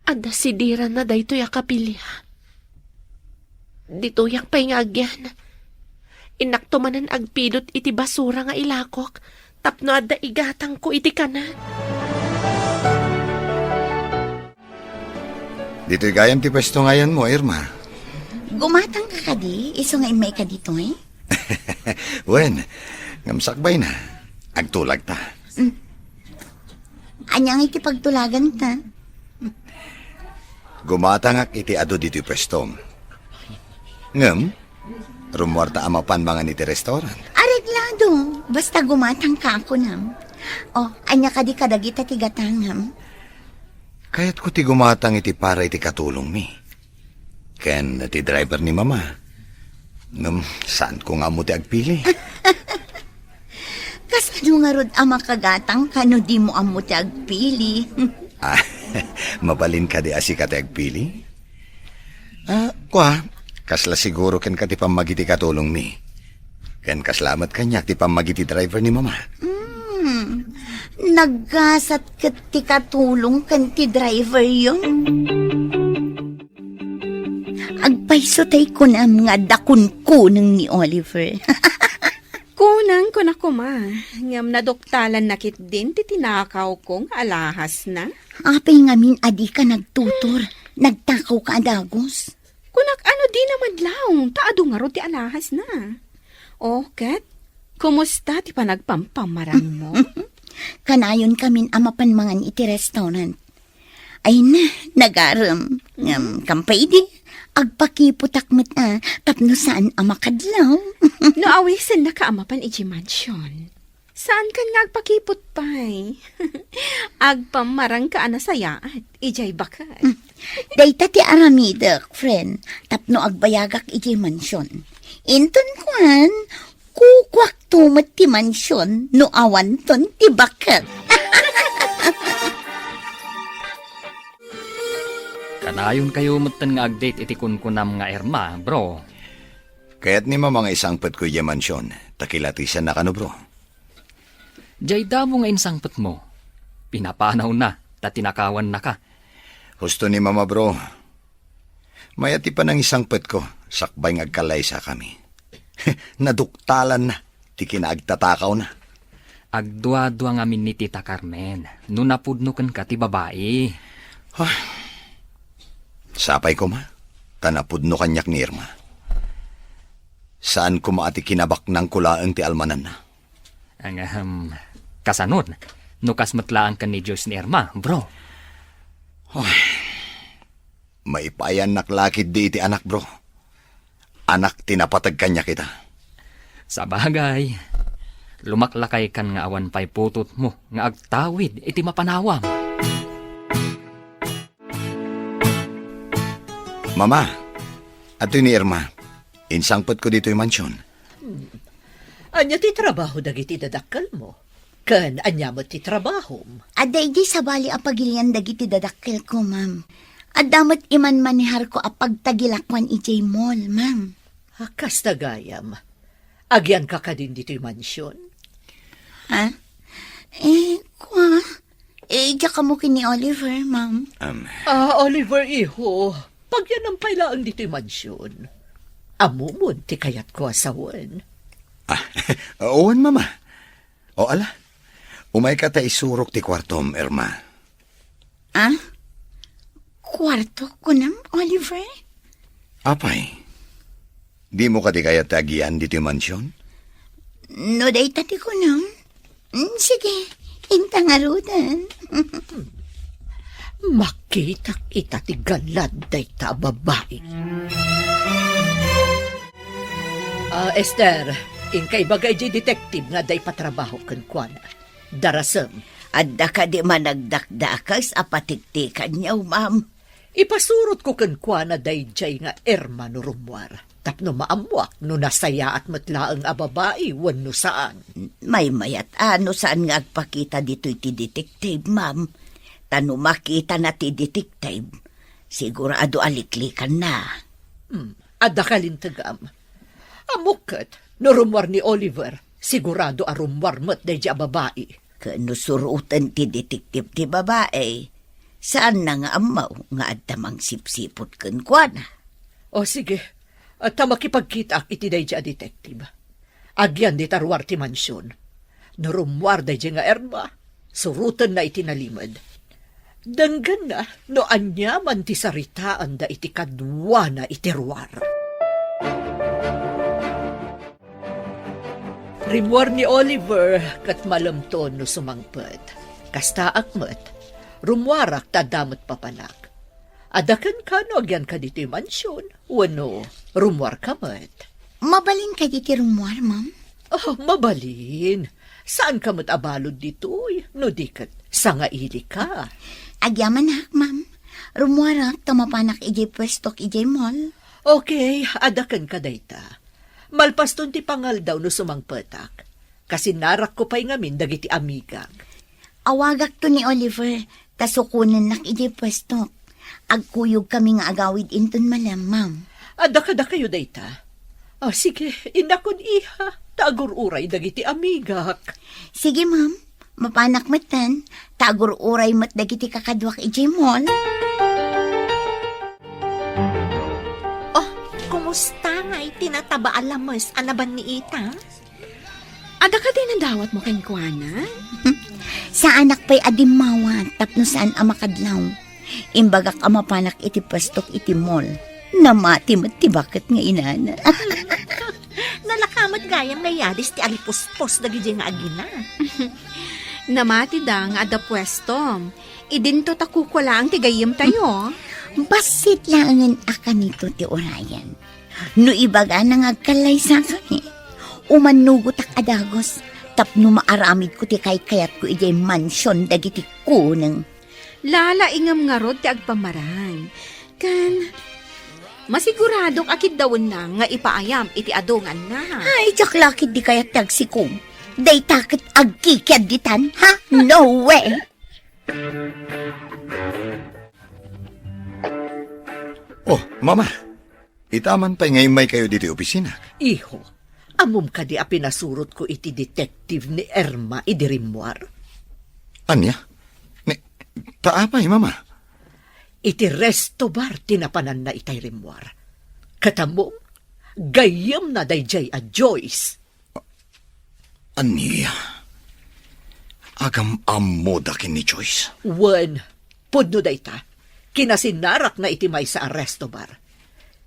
Ada sidiran na daytoy akapilya. Dito'y pa'y nga agyan. Inaktumanan agpidot iti basura nga ilakok. Tapno ada igatang ko iti kanan. Dito'y gayam ti pwesto ngayon mo, Irma. Gumatang ka kadi, iso nga imay ka dito eh. Wen, ngamsakbay na. Agtulag ta. Anyang ikipagtulagan ta. Gumatangak iti ado dito'y pwestom. Ngam, rumwarta amapan mga niti restaurant. Areglado, basta gumatang ka ako nam. O, anya ka di kadagita tigatangam. Kaya't ko ti gumatang iti para iti katulong mi. Ken ti driver ni mama. Ngam, saan ko nga mo ti agpili? Kasano nga rod ama kagatang kano di mo amo ti agpili. Mabalin ka di asi ka ti agpili? Kwa, kasla siguro ken ka ti pamagiti katulong mi. Ken kaslamat kanyak ti pamagiti driver ni mama. Naggasat kat ti katulong kan ti driver yon. Agpayso tay ko na mga dakun-kunang ni Oliver. Kunang ko na kuma. Ngam nadoktalan nakit din ti tinakaw kong alahas na. Apay ngamin adi ka nagtutor. Nagtakaw ka adagos. Kunak ano di na madlaw. Taado nga ro ti alahas na. O, Kat, kumusta ti panagpampamaran mo? Kanayon kamin amapan mangan iti restaurant. Ay na, nagaram. Kampay di. agpakiputak mo't tapno saan amakadlaw. No awisan na kaamapan iji mansion. Saan kan nga agpakipot pa'y? Agpamarang ka anasayaat, ijay bakat. Dayta ti aramidek, friend, tapno agbayagak iti mansyon. Inton kwan, kukwak tumat ti mansyon, no awan ton ti bakat. Kanayon kayo mutan nga agdate iti kunkunam nga Erma, bro. Kaya't ni mga isang pet ko yung mansyon, takilatisan na kano bro. Jay damo nga insangpet mo. Pinapanaw na, tatinakawan na ka. Husto ni mama bro. Mayati pa ng isang pet ko, sakbay ngagkalay sa kami. Naduktalan na, ti kinaagtatakaw na. Agdua-dua nga min ni Tita Carmen, no napudnukan ka ti babae. Sapay ko ma, tanapudno kanyak ni Irma. Saan ko maati kinabak ng kulaang ti almanan na? Ang kasanon, nukas matlaan ka ni Joyce ni Irma, bro. Maipayan naklakid di iti anak bro. Anak tinapatag kanya kita. Sa bagay, lumaklakay kan nga awan pa'y putot mo, nga agtawid iti mapanawam. Mama, ato ni Irma, insangpot ko dito yung mansyon. Anya ti trabaho dagiti dadakkel mo. Ken anya mo ti trabaho. Aday di sabali apagilian dagiti dadakkel ko, ma'am. Adamot iman manihar ko apagtagilakwan ijay mall, ma'am. Hakas tagayam. Agyan ka ka din dito'y mansyon. Ha? Diya ka mo kini Oliver, ma'am. Oliver, iho. Pag yan ang pailaan dito'y mansyon. Amumon ti kayat ko asawan. Owan mama. O ala, umay ka ta isurok ti kwartom, Irma. Kwarto ko nam, Oliver? Apay, di mo ka di kaya tagian dito yung mansyon? No, day tati ko nam. Sige, intangarudan. Makita kita ti galad day ta babae. Esther, inkay bagay di detective nga day patrabaho kan kwana. Darasem. Adda ka di managdakdakas apatiktikan niyaw, ma'am. Ipasurot ko kan kwana day jay nga Irma no rumwar. Tapno maamwak no nasaya at matlaang ababae wano saan. May mayat ano saan nga agpakita dito iti detective, ma'am. Tano makita na ti detective, sigurado aliklikan na. Adda kalintagam. Amukat, no rumwar ni Oliver, sigurado a rumwar mo't day jay ababae. Kano surutan ti detective ti babae, saan na nga amaw nga adtamang sipsipot kan kwana. O sige, at makipagkita iti day jay detective. Agyan di tarwar ti mansyon. No rumwar day jay nga Erma, surutan na itinalimad. Danggan na, no anyaman ti saritaan da iti kadwa na itirwar. Rimwar ni Oliver kat malamton no sumangpet. Kasta akmet, rumwarak tadamot papanak. Adakan ka no agyan ka dito'y mansyon, wano rumwar ka met. Mabalin ka diti rumwar, ma'am? Oh, mabalin. Saan ka met abalod dito'y? No dikat, sangaili ka. Agyaman hak, ma'am. Rumwarak tamapanak ijay pwestok ijay mall. Okay, adakan ka dayta. Malpaston ti pangal daw no sumangpetak. Kasi narak ko pa'y ngamin dagiti amigak. Awagak to ni Oliver, tasukunan nak ijay pwestok. Agkuyog kami nga agawid inton malam, ma'am. Adakada kayo dayta. Sige, inakon iha. Tagur-uray dagiti amigak. Sige, ma'am. Mapanak matan. Tagur-uray mat dagiti kakadwak ijay mall. Kumusta nga itinataba alamas anaban ni Ita? Ada ka din ang dawat mo kay Kuana? Sa anak pa'y adimawat, tapno saan amakadlaw. Imbagak amapanak iti pastok iti mall. Namati mat ti bakit nga inana. Nalakamat gayam nga yadis ti alipuspos dagiti nga agina. Namati da nga ada pwestom. Idinto takukwala ang tigayim tayo. Basit lang akan nito ti Orayan. No ibaga nang agkalay sa kami. Umanugot ak adagos. Tapno maaramid ko ti kayat ko ijay mansyon dagiti kuneng. Lala ingam nga rod ti agpamarang. Kan, masiguradong akid dawon na nga ipaayam iti adungan na. Ay, jaklakid di kaya tagsikom. Day takit agkikyad ditan, ha? No way! Oh, mama. Itaman pa ngayon may kayo dito opisina. Iho, amom ka di a pinasurot ko iti detective ni Erma idirimwar. Anya? Taapay, mama. Iti resto bar tinapanan na itay rimwar. Katamong, gayam na dayjay a Joyce. Ania? Agam amodakin ni Joyce. Wen, pudno dayta, kinasinarak na iti may sa resto bar.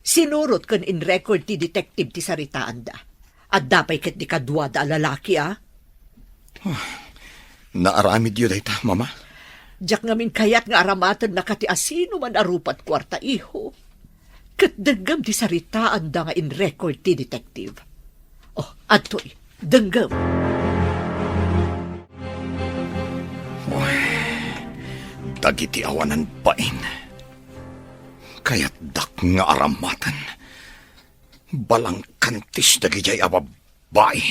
Sinurot kan in record ti detective ti saritaan da. At dapay ket di kadwa da lalaki, Naaramid yun dayta, mama. Diyak ngamin kayat nga aramatan na kati asino man arupat kwarta iho. Kat danggam ti saritaan da nga in record ti detective. Oh, atoy, danggam. Dagiti awanan pain. Kaya't dak nga aramatan. Balang kantis dagijay ababay.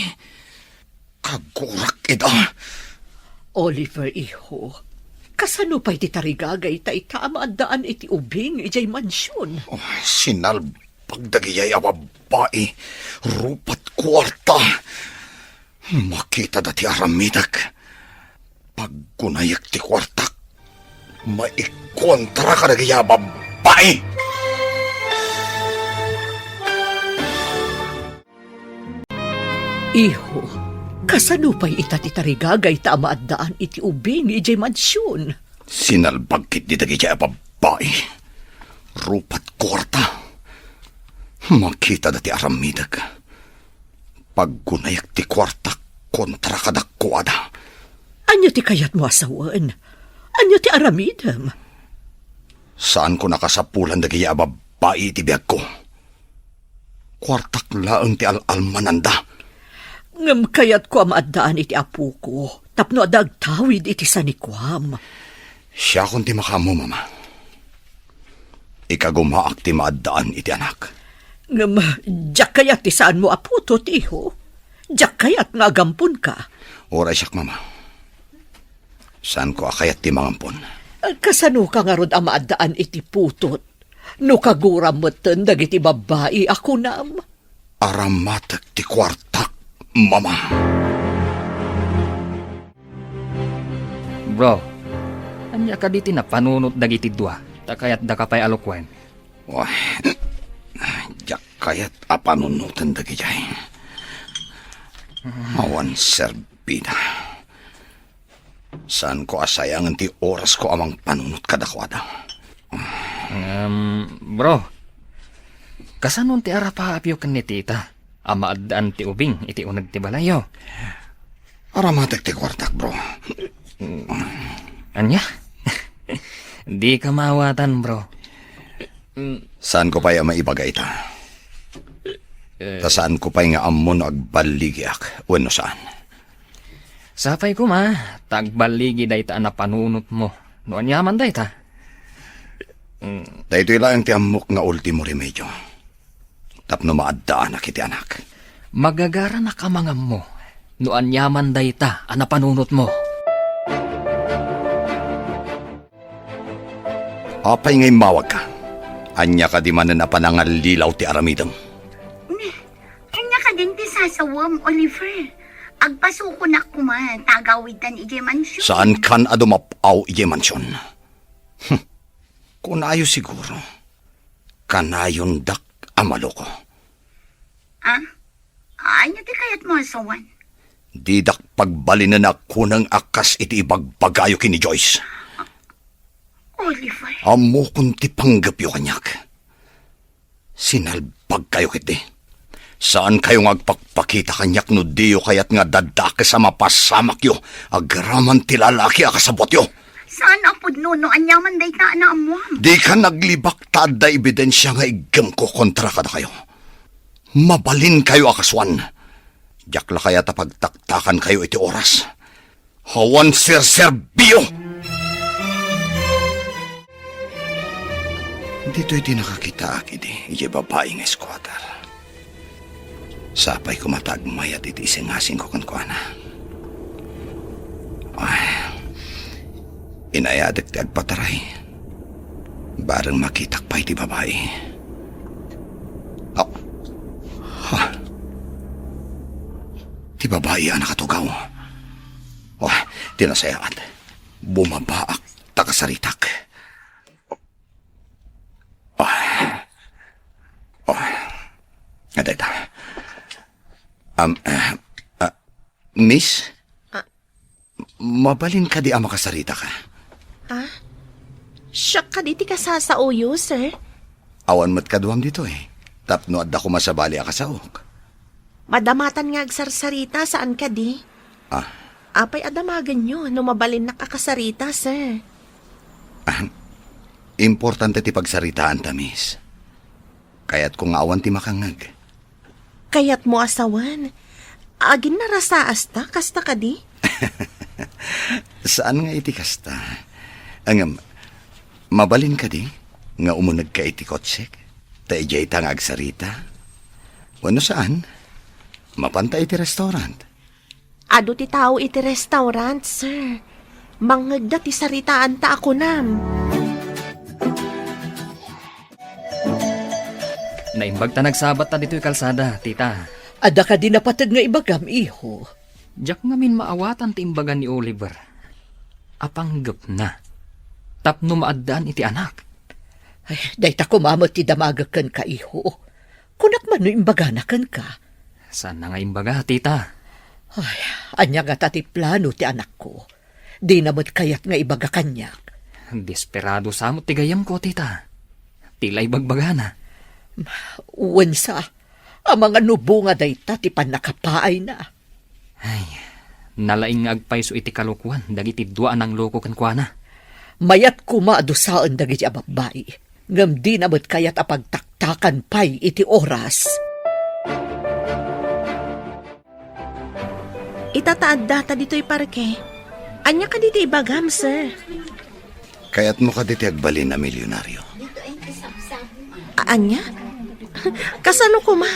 Kagurak ida. Oliver, iho, kasano pa'y ti tarigagay ta itaamaadaan iti ubing ijay mansyon. Oh, sinalbag dagijay ababay. Rupat kwarta. Makita dati aramidak. Paggunayak ti kwartak. Maikontra ka dagijay ababay. Iho, kasano pa'y itatitarigagay ta amaadaan iti ubing ijay mansyon. Sinalbagkit di dagijay ababay. Rupat kwarta. Makita dati aramidag. Paggunayak ti kwarta kontra kadakwada. Anya ti kayat mo asawan? Anya ti aramidam? Saan ko nakasapulan dagijay ababay iti biyag ko? Kwartak laeng ti al-almananda. Ngam kayat ko amaadaan iti apu ko. Tapno adagtawid iti sanikwam. Siya kung ti makamo, mama. Ikagumaak ti maadaan iti anak. Ngam, diyak kayat ti saan mo aputot, iho. Diyak kayat nga agampun ka. Oray siyak, mama. Saan ko akayat ti mangampon? Kasano ka nga rod amaadaan iti putot? No kaguram moten dagiti babae ako nam. Aramatek ti kwartak, mama. Bro, anya ka diti na panunot dagiti dua. Takayat da ka pa'y alukwen. Wah, jak kayat apanunutan dagijay. Awan serbida. Saan ko asayangan ti oras ko amang panunot kadakwada? Bro, kasanon ti arapapyo kan ni tita? Amaadaan ti ubing iti unag ti balayo. Aramatek ti kwartak, bro. Anya? Di ka mawatan, bro. Saan ko pa'y maibagay ta? Ta saan ko pa'y nga amon agbaligyak? Wano saan? Sapay ko ma, tagbaligi day ta na panunot mo. Noon yaman day ta. Dahito lang ti amok nga ultimo remedyo. Tapno maadaan na kiti anak. Magagara na kamangam mo. Noon yaman day ta, ana panunot mo. Apay ngay mawag ka. Anya ka di man na panangalilaw ti aramidam. Anya ka din ti sasawam, Oliver. Agpasuko na kuman, tagawitan ije mansyon. Saan kan adumapaw ije mansyon? Kunayo siguro. Kanayon dak amalo ko. Anya ti kayat mo asawan? Di dak pagbalinan ako ng akas iti ibagbagayo kini Joyce. Oliver. Amo kung ti panggapyo kanyak. Sinalbag kayo kiti. Saan kayo agpakpakita kanyak no diyo kayat nga dadake sa mapasamak yo. Agraman ti lalaki akasabot yo. Saan apod no anyaman day ta na amuam? Di ka naglibak tada ebidensya nga igam ko kontra kada kayo. Mabalin kayo akaswan. Diyak la kaya tapagtaktakan kayo iti oras. Hawan sir-serbio! Dito iti nakakita akidi, iti babaeng esquatter. Sapay ko matagmayat iti isingasing ko kankwana. Ay, inayadik ti agpataray. Barang makitak pa iti babae. Oh. Ha? Ti babae ang nakatugaw. Oh, tinasayaat. Bumabaak takasaritak. Adeta. Miss? Mabalin ka di ang makasarita ka. Siya ka di ti kasasauyo, sir. Awan mo't kaduam dito eh. Tapno adda ko masabali akasaok. Madamatan nga agsarsarita saan ka di? Apay adamagan nyo, no mabalin na kakasarita, sir. Importante ti pagsaritaan ta, miss. Kaya't kung awan ti makangag. Kaya't mo asawan. Agin na rasaas ta, kasta ka di? Saan nga iti kasta? Ang mabalin ka di? Nga umunag ka iti kotsek? Ta ijay ta nga agsarita? Wano saan? Mapanta iti restaurant. Ado ti tao iti restaurant, sir. Mangagda ti saritaan ta ako nam. Naimbag ta nagsabat ta dito'y kalsada, tita. Ada ka di napatag nga ibagam, iho. Diyak nga min maawatan ti imbagan ni Oliver. Apanggap na. Tapno maaddaan iti anak. Ay, day ta kumamot ti damagakan ka, iho. Kunak man no imbaganakan ka. Sana nga imbaga, tita. Ay, anya nga tati plano ti anak ko. Di namot kayat nga ibaga kanyak. Desperado samot ti gayam ko, tita. Tila ibagbagana. Uwansa, ang mga nubo nga dayta ti panakapaay na. Ay, nalaing nga agpayso iti kalukuan, dagiti dua ng loko kankwana. Mayat kumadusaan dagiti ababay. Ngam di namot kayat apagtaktakan pay iti oras. Itataad data dito'y parke. Anya ka dito ibagam, sir. Kaya't mo ka diti agbalin na milyonaryo. Anya? Kasano ko ma?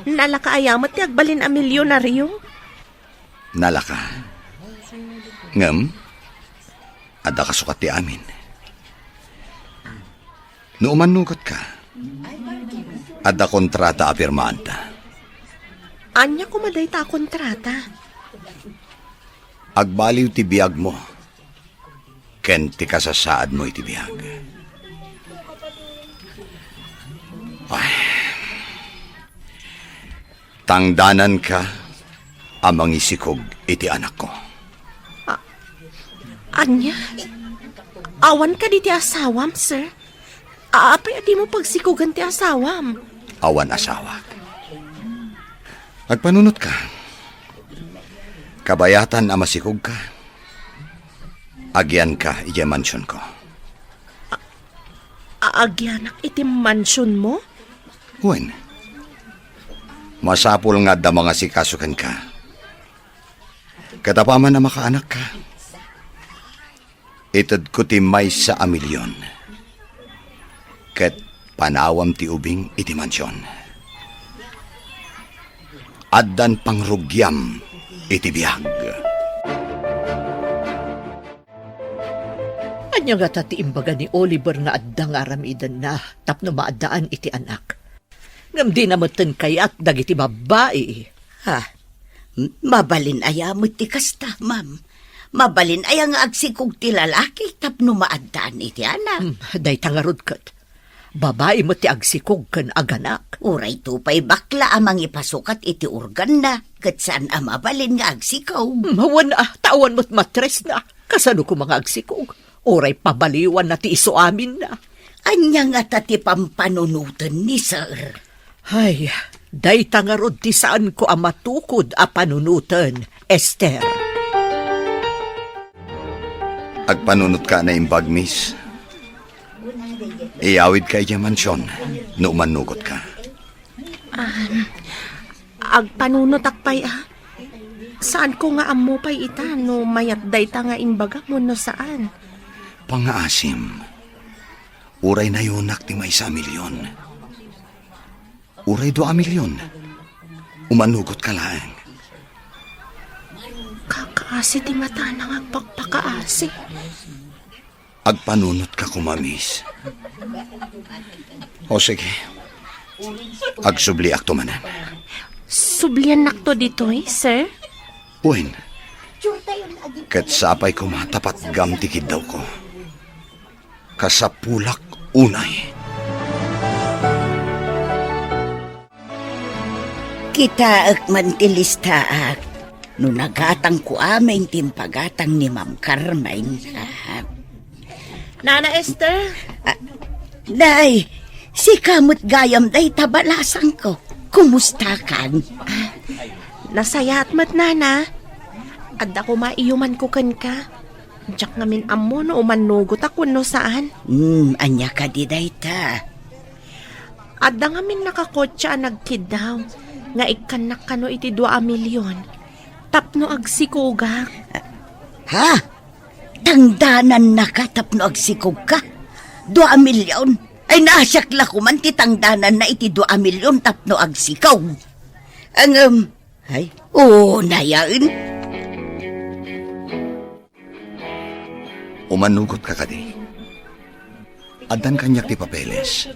Nalakaayamot ti agbalin a milyonaryo? Nalaka. Ngam, ada kasukat ti amin. No umanugot ka, ada kontrata apirmaan ta. Anya kumaday ta kontrata? Agbaliw ti biyag mo. Ken ti kasasaad mo iti biyag. Ay. Tangdanan ka amang isikog iti anak ko. Anya? Awan ka di ti asawam, sir? Apay adi mo pagsikugan ti asawam. Awan asawa. Agpanunot ka. Kabayatan amasikog ka. Agyan ka iti mansyon ko. Aagyanak iti mansyon mo? Wen. Masapul nga da mga sikasukan ka. Katapaman na makaanak ka. Itad ko ti may sa amilyon. Ket panawam ti ubing iti mansyon. Addan pangrugyam iti biyag. Anya nga tati imbaga ni Oliver nga addang aramidan na tapno maadaan iti anak. Ngam di namutan kayat dagiti babae. Mabalin aya mo ti kasta, ma'am. Mabalin aya nga agsikog ti lalaki tapno maadaan iti anak. Day tangarod kat. Babae mo ti agsikog kan aganak. Uray tupay bakla amang ipasukat iti organ na. Kat saan mabalin nga agsikog. Mawan tawan mo't matres na. Kasano ko mga agsikog. Uray pabaliwan na ti iso amin na. Anya nga tati pampanunutan ni sir. Ay, day tangarod ti saan ko matukod a panunutan, Esther. Agpanunot ka na imbag, miss. Iawid ka iya mansyon, no manugot ka. Agpanunot akpay Saan ko nga amo pay ita no mayat dayta nga imbaga mo no saan? Pangaasim, uray na yunak ti may 1 milyon. Uray 2 milyon. Umanugot ka lang. Kakaasi ti mata nang agpagpakaasi. Agpanunot ka kumamis. O sige, agsubli akto manan. Sublian nakto dito sir? Uwin, kat sapay ko matapat gamtikid daw ko. Kasapulak unay. Kita ak mantilistaak, no nagatang ko aming timpagatang ni Ma'am Carmine. Nana Esther? Day, si kamot gayam day tabalasang ko. Kumusta kan? Nasayat mat nana. Adda ko maiyuman ko kan ka. Diyak ngamin amo no umanugot ako no saan. Anya ka di day ta. Adda ngamin nakakotsa nagkid daw. Nga ikanak ka no iti 2 milyon. Tapno agsikugak. Ha? Tangdanan na ka tapno agsikog ka? 2 milyon? Ay nasyakla ko man ti tangdanan na iti 2 milyon tapno agsikaw. Ang ay, nayain. Umanugot ka kadi. Adan kanyak ti papeles.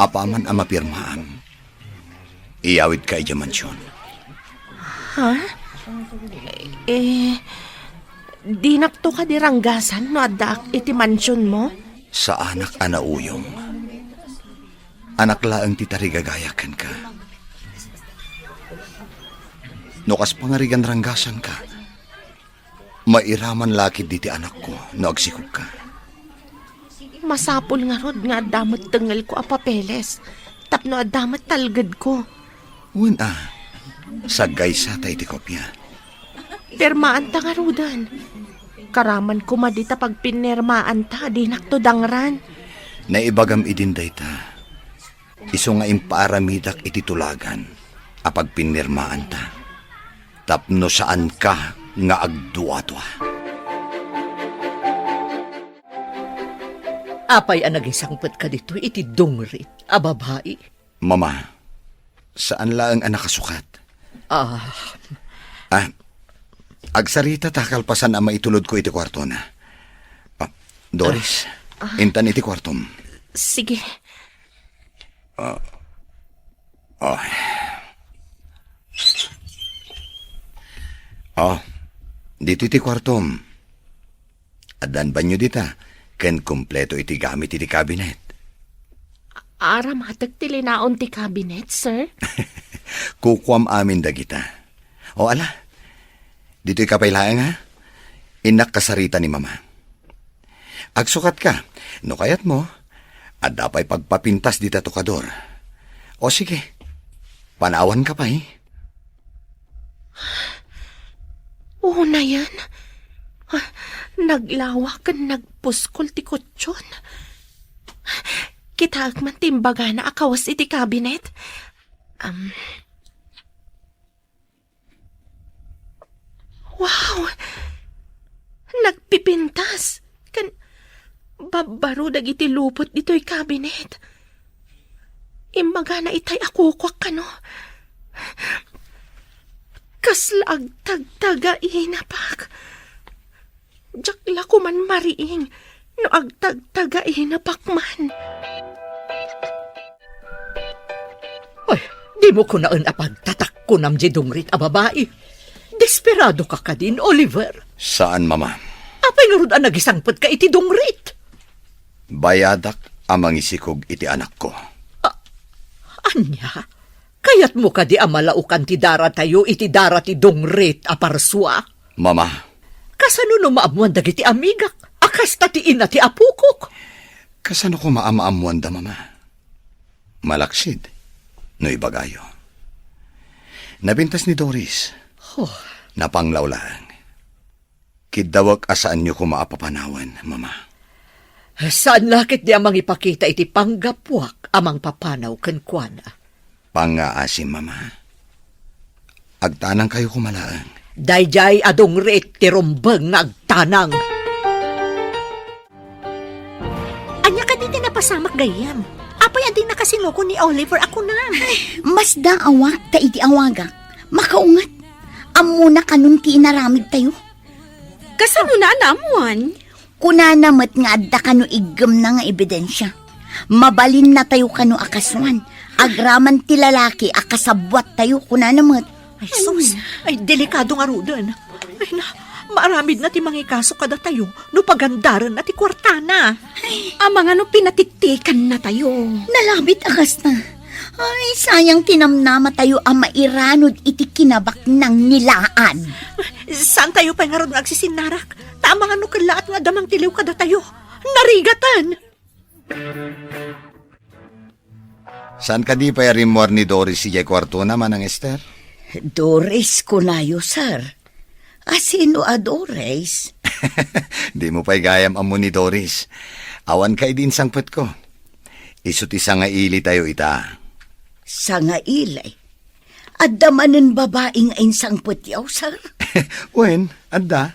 Apaman ang mapirmaan. Iawid ka iya mansyon. Ha? Di nakto ka diranggasan no adda iti mansyon mo? Sa anak anauyong. Anak laang ti tarigagayakan ka. No kas pangarigan ranggasan ka, mairaman lakid diti anak ko no agsikog ka. Masapol nga rod nga adamot tengal ko a papeles. Tapno adamot talgad ko. Uwan sagay sa tay ti kopya. Pirmaan ta nga rodan. Karaman ko madita pag pinirmaan ta, di nakto dangran. Naibagam idinday ta. Iso nga impaaramidak iti tulagan, apag pinirmaan ta. Tapno saan ka nga agduwa-duwa. Apay ang nagisangpet ka dito iti dungrit, a babae. Mama, saan lang ang nakasukat? Agsarita takalpasan ang maitulod ko iti kwarto na. Doris, intan iti kwartom. Sige. Dito iti kwartom. Adan banyo dita, ken kompleto iti gamit iti kabinet. Aram hatag tilinaon ti cabinet, sir? Kukwam amin dagita. O ala, dito'y kapailaang ha? Inak kasarita ni mama. Agsukat ka, no kayat mo, at dapay pagpapintas dita tokador. O sige, panawan ka pa Oo na yan. Naglawak kan nagpuskol ti kutsyon. Kitaag man timbaga na akawas iti kabinet. Wow! Nagpipintas. Kan babaro dagiti lupot dito'y kabinet. Imbaga na itay akukwak ka no. Kaslag tagtaga inapak. Jakla ko man mariing no agtagtaga inapak man. Ay, di mo ko naan apagtatak ko nam dungrit a babae. Desperado ka ka din, Oliver. Saan, mama? Apay nga rod ang nagisangpet ka iti dungrit. Bayadak amang isikog iti anak ko. Anya, kayat mo ka di amalaukan ti dara tayo iti dara ti dungrit a parswa. Mama. Kasano no maamuan dagiti amigak? Akas ti ina ti apukok. Kasano ko maamaamuan da, mama? Malaksid. No ibagayo. Nabintas ni Doris. Napanglawlaan. Kidawag asaan nyo ko maapapanawan, Mama. Saan lakit di amang ipakita iti panggapwak amang papanaw ken kuana. Pangaasim, Mama. Agtanang kayo kumalaang. Dayjay adong ret ti rumbeng nga agtanang. Anya ka din napasamak gayam. Apay ading nakasinoko ni Oliver ako na. Mas awak ta iti awagak. Makaungat. Amuna kanun ti inaramid tayo. Kasano na namuan? Kuna namat nga adda kano igem na nga ebidensya. Mabalin na tayo kano akaswan. Agraman ti lalaki akasabwat tayo kuna namat. Ay sus, ay delikado nga rudan. Ay na, maaramid na ti mangikaso kada tayo. No pagandaran na ti kwartana. Amang ano pinatiktikan na tayo. Nalabit akas na. Ay, sayang tinamnama tayo ang mairanod iti kinabak ng nilaan. Saan tayo pa nga ron agsisinarak? Tama nga no kalaat nga damang tiliw kada tayo. Narigatan! Saan ka di pa rimor ni Doris si kwarto naman ang Esther? Doris kunayo, sir. Asino a Doris? Di mo pa'y gayam amo ni Doris. Awan kay din sangpet ko. Isut isa nga ili tayo ita. Sa nga ilay. Adda manen babaeng ainsang putyaw, sir. Wen, adda.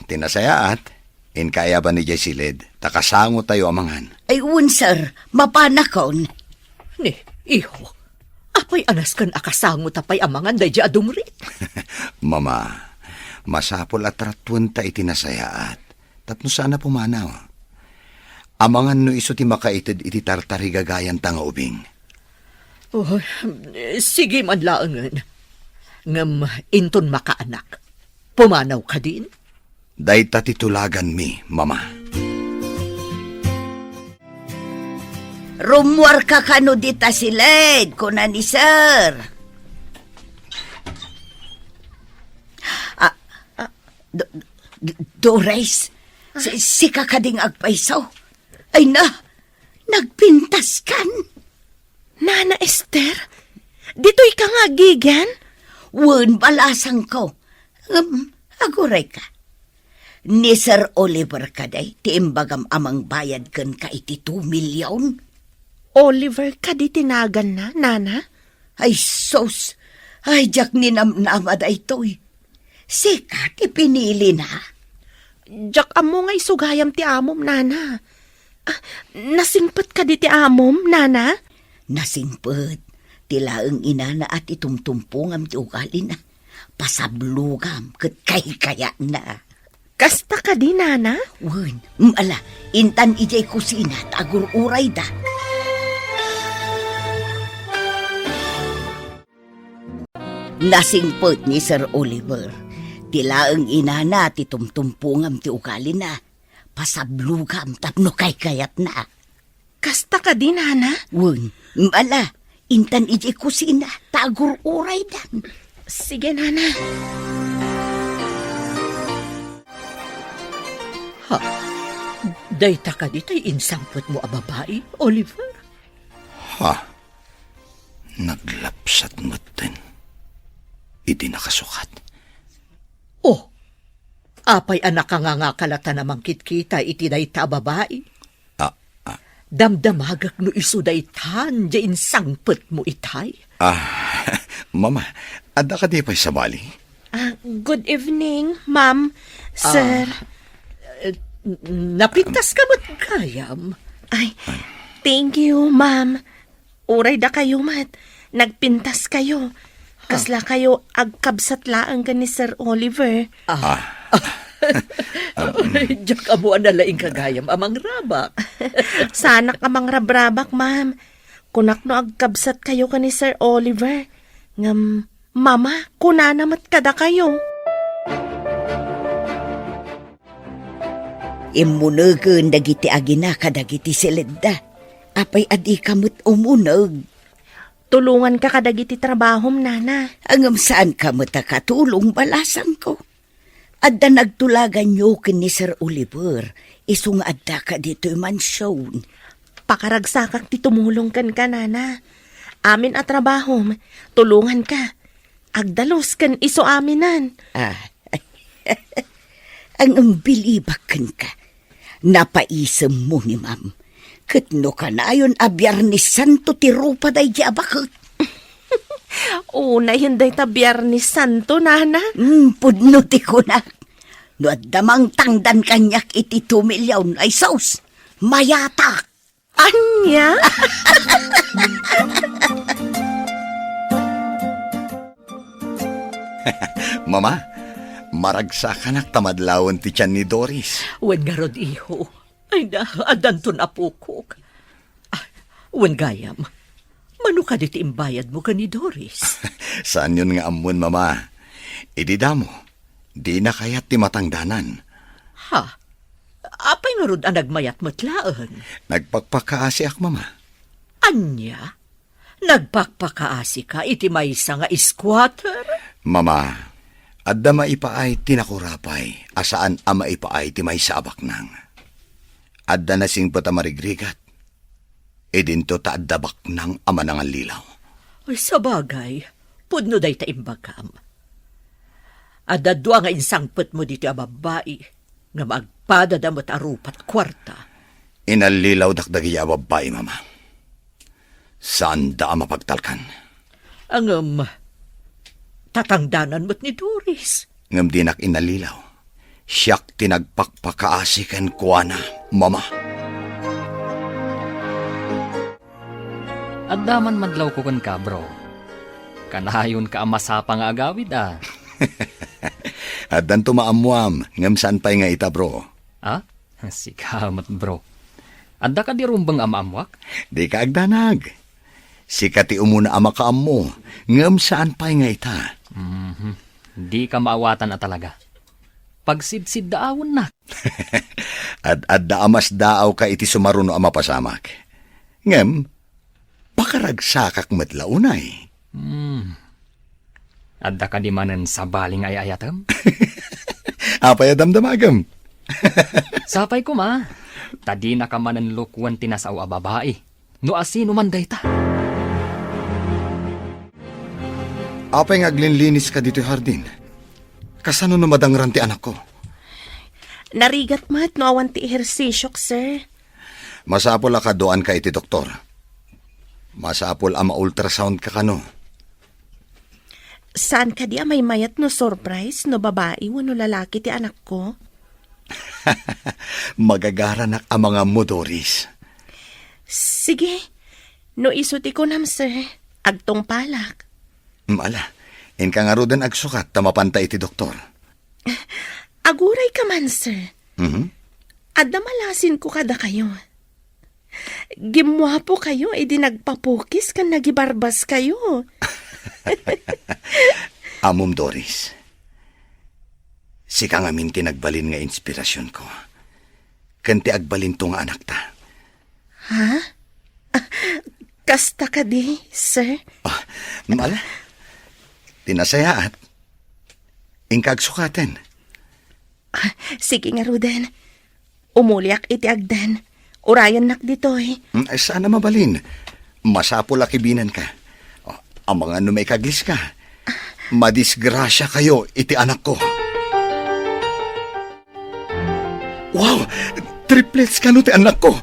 Tinasayaat. In kaya ba ni Jessilid? Takasango tayo amangan. Ay, sir. Mapanakon. Ni, iho. Apay anas kan akasango tapay amangan dayjay adong ret. Mama, masapol at ratwan ta itinasayaat. Tapno sana pumanaw. Amangan no iso ti makaitid iti tartari gagayan tanga ubing. Oh, sige man laangan. Ngam inton makaanak. Pumanaw ka din? Dayta titulagan mi, Mama. Rumwar ka kano dita si Led, kuna ni sir. Doris, si kakading agpaisaw. Ay na, nagpintas kan. Nana Esther, dito'y ka nga gigan? Wen, balasang ko. Aguray ka. Ni Sir Oliver kaday, tiimbagam amang bayad kan ka iti 2 milyon. Oliver ka di tinagan na, Nana? Ay sos, ay jak ninamnamad ay to'y. Sika, ti pinili na. Jak amo nga isugayam ti amom, Nana. Nasingpet ka di ti amom, Nana? Nasingpet, tilaang inana at itumtumpungam ti ugali na. Pasablugam, kat kaya na. Kasta ka di, Nana? Wen, ala, intan ijay kusina, tagur-uray da. Nasingpet ni Sir Oliver. Tilaang inana ti tumtumpungam ti ugali na. Pasablugam tapno kayat na. Kasta ka di, Nana? Wen, ala, intan ijay kusina, tagur-uray dan. Sige, Nana. Ha? Dayta ka ditay insampot mo a babae, Oliver? Ha? Naglapsat mo din. Iti nakasukat. Oh, apay anak ka nga kalata namang kitkita iti dayta a babae. Damdamagak no iso daytan, diyan sangpot mo itay. Mama, ada ka di pa'y sabali? Good evening, Ma'am, Sir. Napintas ka mat kayam. Ay, thank you, Ma'am. Uray da kayo, mat. Nagpintas kayo. Kasla kayo agkabsat laang ka ni Sir Oliver. Diyak amo ang nalaing kagayam amang rabak. Sana kamang rabrabak, Ma'am. Kunak no agkabsat kayo ka ni Sir Oliver. Ngam, Mama, kunanamat kada kayo. Imunagan dagiti agina kadagiti silenda. Apay adi kamot umunog. Tulungan ka kadagiti trabahom, Nana. Angam saan kamot katulong balasang ko. Adda nagtulagan nyo kin ni Sir Oliver. Isung adda ka dito'y mansyon. Pakaragsakak ti tumulong kan ka, Nana. Amin at trabahom, tulungan ka. Agdalos kan iso aminan. Ang umbilibakan ka. Napaisam mo ni ma'am. Katno ka na ayon a Biyernes Santo ti rupa day di abakot. Una yun day ta Biyernes Santo, nana. Pudno ti kunak. No at damang tangdan kanyak iti 2 milyon ay saus. Mayatak. Anya? Mama, maragsakan tamadlawan ti tiyan ni Doris. Wen nga rod, iho. Ay na, adanton apukok. Wen gayam, mano ka diti imbayad mo ka ni Doris? Saan yun nga amun, mama? Idida mo, di na kayat ti matangdanan. Ha? Apay nga rod ang nagmayat matlaan? Nagpagpakaasi ak, mama. Anya? Nagpakpakaasi ka iti maysa nga squatter? Mama, adda maipaay tinakurapay, asaan ama ipaay ti may sabak nang. Adda na sing patamarigrigat, edinto ta adda baknang ama nang lilaw. Ay, sa bagay, pudno day ta imbagam. Adda dua nga insangpet mo dito a babae, nga magpadadamot arupat kwarta. Inalilaw dakdagi a babae, mama. Saan da mapagtalkan? Ang, tatangdanan mo't ni Doris. Ngam dinak inalilaw. Siyak tinagpakpakaasikan kuana, mama. At daman madlaw ko kan ka, bro. Kanahayon ka masapa nga agawid, ah. At dan tumaamuam, ngam saan pa'y nga ita, bro. Ah? Sikamat, bro. Adda ka di rumbang amamwak? Di ka agdanag. Sikati umuna ama ka mo, ngam saan pa'y nga ita. Di ka maawatan na talaga. Pagsidsid daawon na. At adda amas daaw ka iti sumaruno ama pasamak. Ngam, pakaragsakak matlaunay. Adda ka di manan sa baling ay ayatam? Apay adamdamagam. Sapay ko ma. Tadi na ka manan lukwan tinasaw a babae. No asino man dayta. Apay nga aglinlinis ka dito, hardin. Kasano na madangran ti anak ko? Narigat mat no awan ti ehersisyok, sir. Masapol ka doan ka iti doktor. Masapol ama ultrasound ka kano. Saan ka di may mayat no surprise no babae wano lalaki ti anak ko? Magagaranak ang mga modoris. Sige, no isuti ko nam, sir. Agtong palak. Mala, in ka nga rodan agsukat tamapanta iti doktor. Aguray ka man, sir. Adda malasin ko kada kayo. Gimwapo kayo, edi nagpapukis kan nagibarbas kayo. Amom Doris, si ka nga minti nagbalin nga inspirasyon ko. Kanti agbalin to nga anak ta. Ha? Kasta ka di, sir? Mala, tinasayaat. Ingkag sukaten. Sige nga, Ruden. Umuliak iti agdan. Urayan nak ditoy. Ay, sana mabalin. Masapol akibinan ka. Ang mga numay kaglis ka. Madisgrasya kayo, iti anak ko. Wow! Triplets ka no, ti anak ko.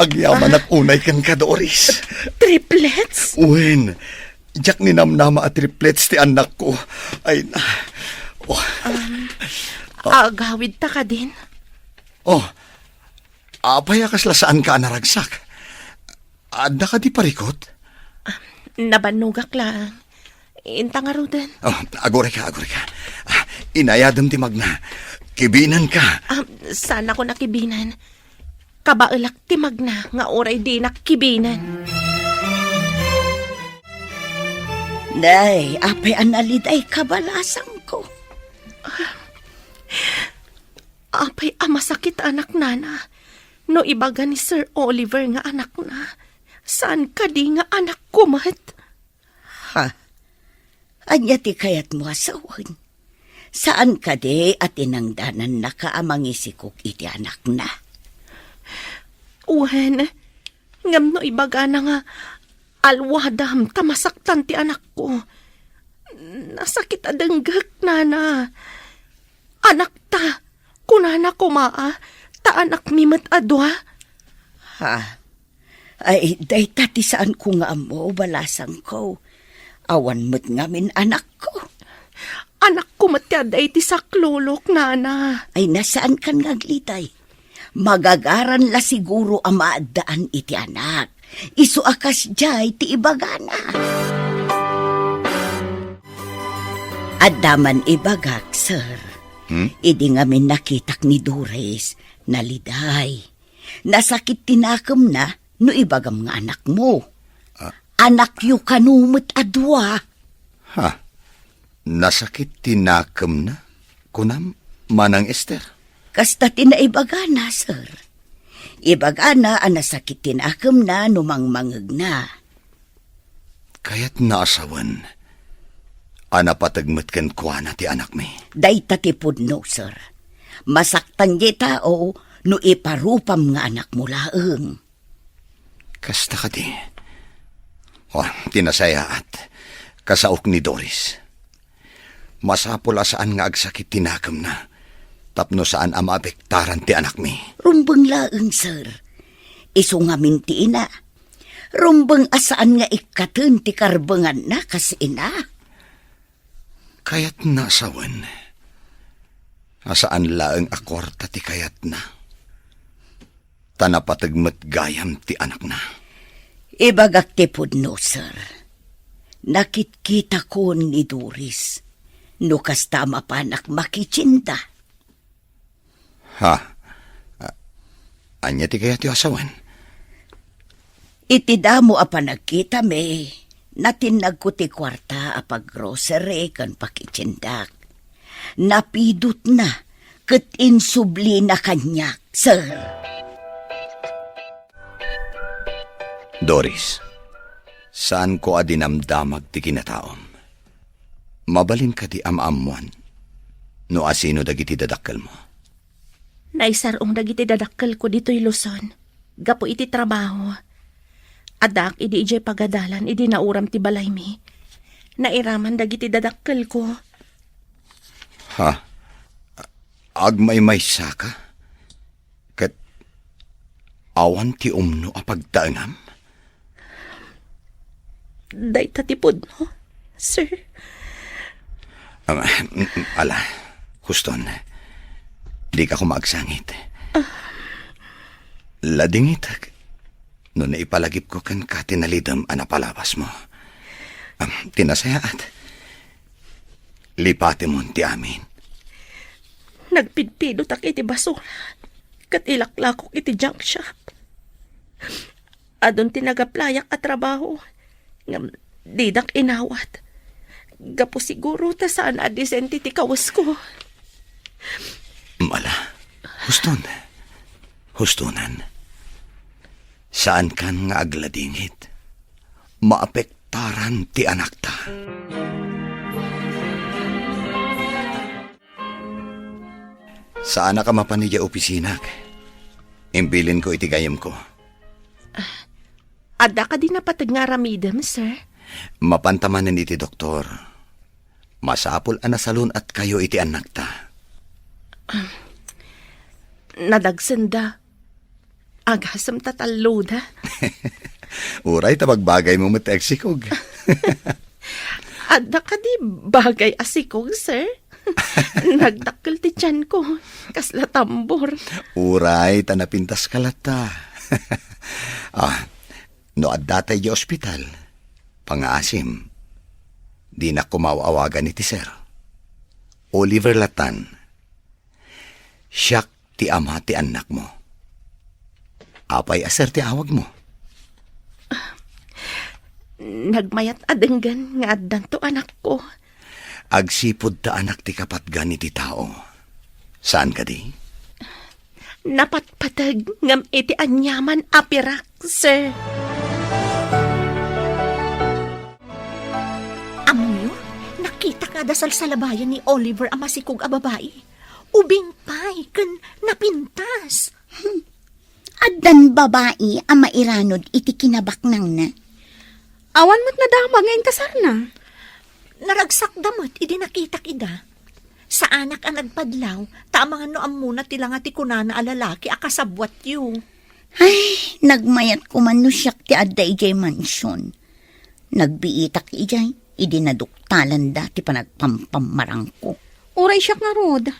Agyaman at unay kan ka, Doris. Triplets? Uwin, jak ninamnama at triplets ti anak ko. Ay na. Agawid ta ka din. Apay akas lasaan ka naragsak. Adda ka di parikot? Nabanugak lang. Inta nga, Ruden. Agore ka. Inayadam ti magna. Kibinan ka. Sana ko nakibinan. Kabailak ti magna nga oray di nakibinan. Day, apay analiday kabalasang ko. Apay masakit anak nana. No ibaga ni Sir Oliver nga anak na. Saan ka di nga anak ko, mat? Ha? Anya ti kayat mo asawan. Saan ka di at inangdanan na kaamang isikok iti anak na? Uwen, ngam no ibaga na nga alwadam tamasaktan ti anak ko. Nasakit adanggak, nana. Anak ta, kunana ko maa, ta anak mi met adwa. Ha? Ay, day tati saan ko nga amo, balasang ko. Awan mo't ngamin anak ko. Anak ko matyaday ti saklulok, nana. Ay, nasaan kan ngaglitay? Magagaran la siguro ang maadaan iti anak. Isu akas jay ti ibagana. Adaman ibagak, sir. Idi ngamin nakitak ni Doris, naliday. Nasakit tinakam na, no ibagam nga anak mo. Anak yu kanumot adwa. Ha? Nasakit tinakam na? Kunam, manang Esther. Kasta tinaibagana, sir. Ibagana ang nasakit tinakam na numangmangag na. Kaya't naasawan. Anapatagmat kan kuana ti anak mi. Day tatipod no, sir. Masaktan di tao no iparupam nga anak mo laeng. Kasta ka di. Tinasaya at kasaok ni Doris. Masapula saan nga agsakit tinakam na. Tapno saan ang maapektaran ti anak mi. Rumbang laeng, sir. Iso nga minti ina. Rumbang asaan nga ikatun ti karbangan na kas ina. Kayat nasawan. Asaan laeng akwarta ti kayat na. Tanapatagmat gayam ti anak na. Ibagak tipod no, sir. Nakitkita ko ni Doris. No kasta mapanak makichinda. Ha? Anya ti kayat ti asawan? Itidamo apa nagkita me. Natinag ko ti kwarta apag grocery kan pakichindak. Napidot na ket insubli na kanyak, sir. Doris, saan ko adinamdamag ti kinataom? Mabalin ka ti amamuan, no asino dagiti dadakkel mo. Naisarong dagiti dadakkel ko dito'y Luzon. Gapo iti trabaho. Adak, idi ijay pagadalan, idi nauram ti balay mi. Nairaman dagiti dadakkel ko. Ha? Agmay saka? Kat awan ti umno a pagtaangam? Day tatipod mo, sir. Ala, huston. Di ka kumagsangit. Ladingit. No naipalagip ko kan katinalidam anapalabas mo. Tinasaya at lipati mo ti amin. Nagpidpidot ak iti basura. Kat ilaklakok iti junk shop. Adon tinagaplayak at trabaho. Ngam didak inawat. Gapo siguro ta saan adisenti ti kawas ko. Mala, huston. Hustonan. Saan kan nga agladingit? Maapektaran ti anak ta. Saan na ka mapanidya opisinak? Imbilin ko iti gayam ko. Ada ka din napatag nga ramidam, sir. Mapantamanin iti doktor. Masapul anasalun at kayo iti anak ta. Nadagsenda. Agasam tataluda. Uray tabagbagay mo mateksikog. Ada ka di bagay asikog, sir. Nagdakkel ti tiyan ko. Kasla tambor. Uray tanapintas kalata. No addatay di ospital. Pangaasim. Di na kumaawagan iti sir. Oliver Latan. Siyak ti ama ti anak mo. Apay aser ti awag mo. Nagmayat adenggan nga addan to anak ko. Agsipod ta anak ti kapatgan iti tao. Saan ka di? Napatpatag ngam iti anyaman apirak, sir. Amoyo, nakita ka dasal sa labayan ni Oliver ang masikog a babae. Ubing pay, kan napintas. Addan babae ang mairanod iti kinabaknang na. Awan mo't nadama ngayon kasar na. Naragsak damot, idi nakita kida. Sa anak ang nagpadlaw, tamang ano muna tila nga ti kunana a lalaki akasabwat yu. Ay, nagmayat ko man no siyak ti adda ijay mansyon. Nagbiitak ijay, idinaduktalan dati pa nagpampamarang ko. Uray siya nga, Rod.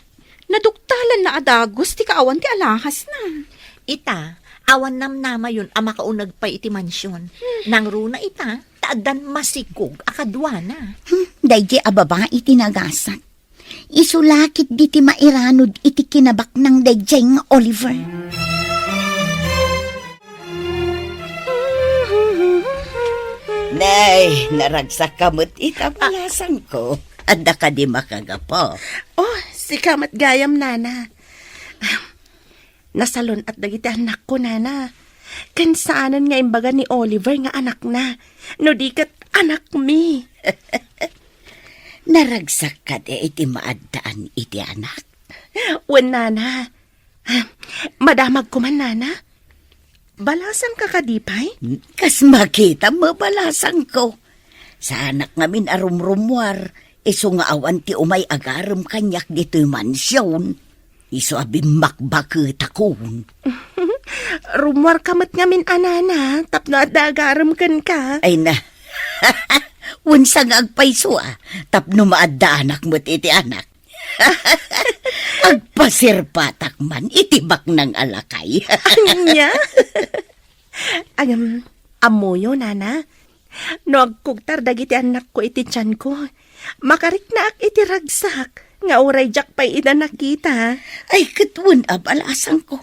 Naduktalan na adagos, ti kaawan ti alahas na. Ita, awan namnama yun ama kaunag pa iti mansyon. Nang runa ita, taadan masigog akadwana. Dayjay ababa iti nagasat. Isulakit di ti mairanod iti kinabak ng dayjay nga Oliver. Nay, naragsak kamot itapalasan ko. Adda ka di makagapo. Oh, si kamat gayam, nana. Nasalon at dagiti anak ko, nana. Kansaanan nga imbaga ni Oliver nga anak na. No di kat anak mi. Naragsak ka di iti maaddaan iti anak. Wen, nana. Madamag ko man, nana. Balasang kakadipay? Kas makita mabalasan ko. Sa anak ngamin arumrumwar, iso nga awan ti umay agaram kanyak dito'y mansyon. Iso abim makbakit akon. Rumwar kamat ngamin anana, tapno at dagaram kan ka. Ay na, unsang agpaiso tapno maadda anak mo't iti anak. Agpasirpatak man, itibak ng alakay. Anya? Amuyo, nana. No agkugtar dagiti anak ko iti tiyan ko. Makarik na ak iti ragsak. Nga uray jak pa'y ina nakita. Ay, katun abalasan ko.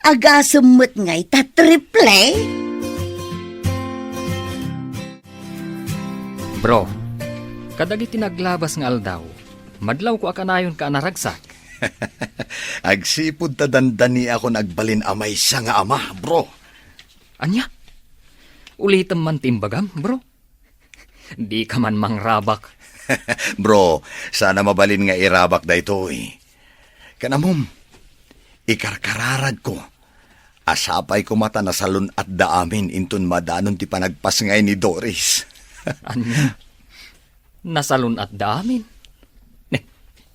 Agasumot ngay ta triple. Bro, kadagiti naglabas nga aldaw, madlaw ko akanayon ka naragsak. Agsipod ta dandani ako nagbalin amay siya nga ama, bro. Anya? Ulitam man timbagam, bro. Di ka man mangrabak. Bro, sana mabalin nga irabak da ito eh. Kanamom, ikarkararad ko. Asapay ko mata na salon at daamin intun madanon ti panagpas ngay ni Doris. Anya? Nasalun at daamin.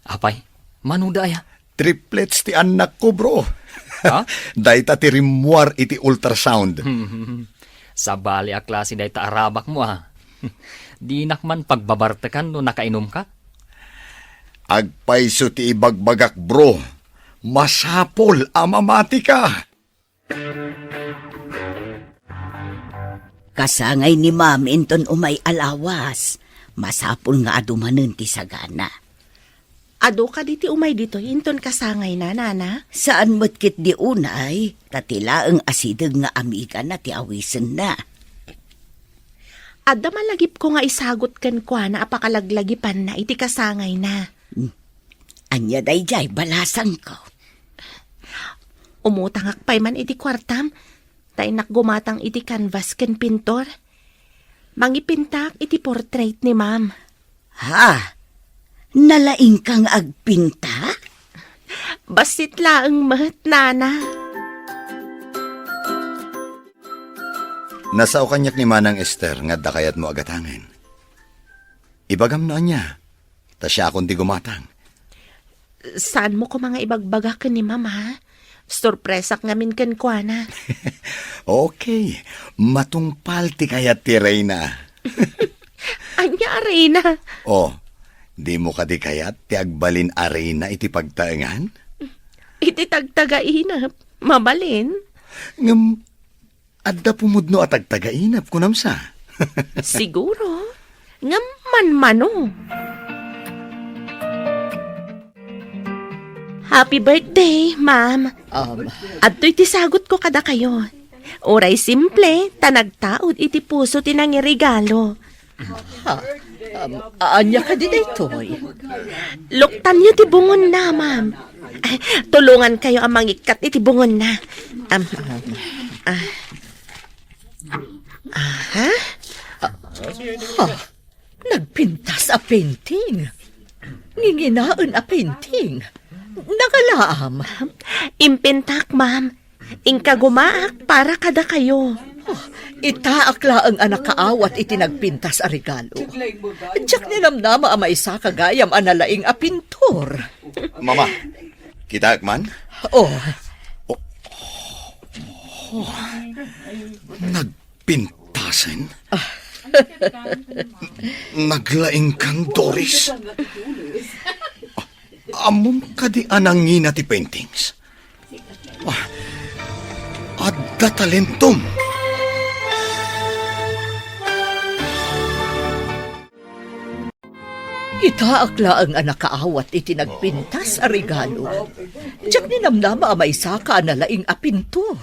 Apay, manudaya. Triplets ti anak ko, bro. Ha? Dayta ti rimwar iti ultrasound. Sa bali a klase day taarabak mo Di nakman pagbabartakan no nakainom ka? Agpaiso ti ibagbagak, bro. Masapol amamati ka. Kasangay ni ma'am inton umay alawas. Masapul nga adumanen ti sagana. Ado ka diti umay dito, inton kasangay na, nana. Saan mo't di unay, tatila ang asidag nga amiga na ti awisen na. Adda malagip ko nga isagot kan kwa na apakalaglagipan na iti kasangay na. Anya dayjay balasan ko. Umutangak pa'y man iti kwartam, tay nakgumatang iti canvas ken pintor. Mangipintak iti portrait ni ma'am. Ha? Nalaing kang agpinta? Basit laeng mat, nana. Nasao kanyak ni Manang Esther nga dakayat mo agatangen. Ibagam na niya. Ta siya akong di gumatang. Saan mo ko mga ibagbagak ni ma'am, ha? Sorpresak ngamin ken kwa na. Okay, matungpal ti kayat ti Reyna. Anya, Arena. Oh, di mo ka di kayat ti agbalin arena iti pagtaengan? Iti tagtagainap. Mabalin. Ngam, adda pumudno at agtagainap kunamsa. Siguro. Ngaman mano. Happy birthday, ma'am. Adto'y tisagot ko kada kayo. Oray simple, tanagtaod iti puso tinangirigalo. Anya ka di daytoy. Luktan niyo ti bungon na, ma'am. Ay, tulungan kayo ang mangikat iti bungon na. Aha? Nagpintas a painting. Nginginaan a painting. Nagalaam. Impintak, ma'am. Ingka gumaak para kada kayo. Itaakla ang anak kaawat iti nagpintas a regalo. Diyak ninamnama a maisa kagayam analaing a pintor. Mama, kita man? Oh, Nagpintasan? Naglaing kang Doris? Amom ka di anangina ti paintings? Adda talentom. itaakla ang anak kaawat iti nagpintas a regalo. Diyak ninamnama a maisa ka analaing a pintor.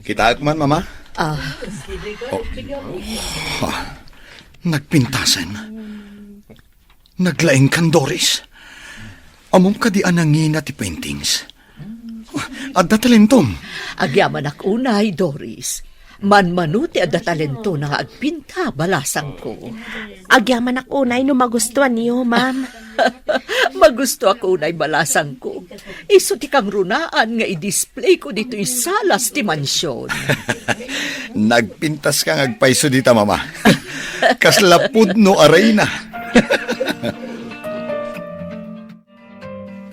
Kita man, Mama? Ah, Nagpintasan? Naglaing kang Doris? Amom ka di anangina ti paintings? Adda talentom. agyaman ak unay, Doris. Manmanuti adda talento na nga agpinta balasang ko. Agyaman ak unay no magustuhan niyo, ma'am. Magusto ako unay balasang ko. Iso ti kang runaan nga i-display ko dito salas ti mansyon. Nagpintas kang agpaiso dita, Mama. Kaslapud no aray na.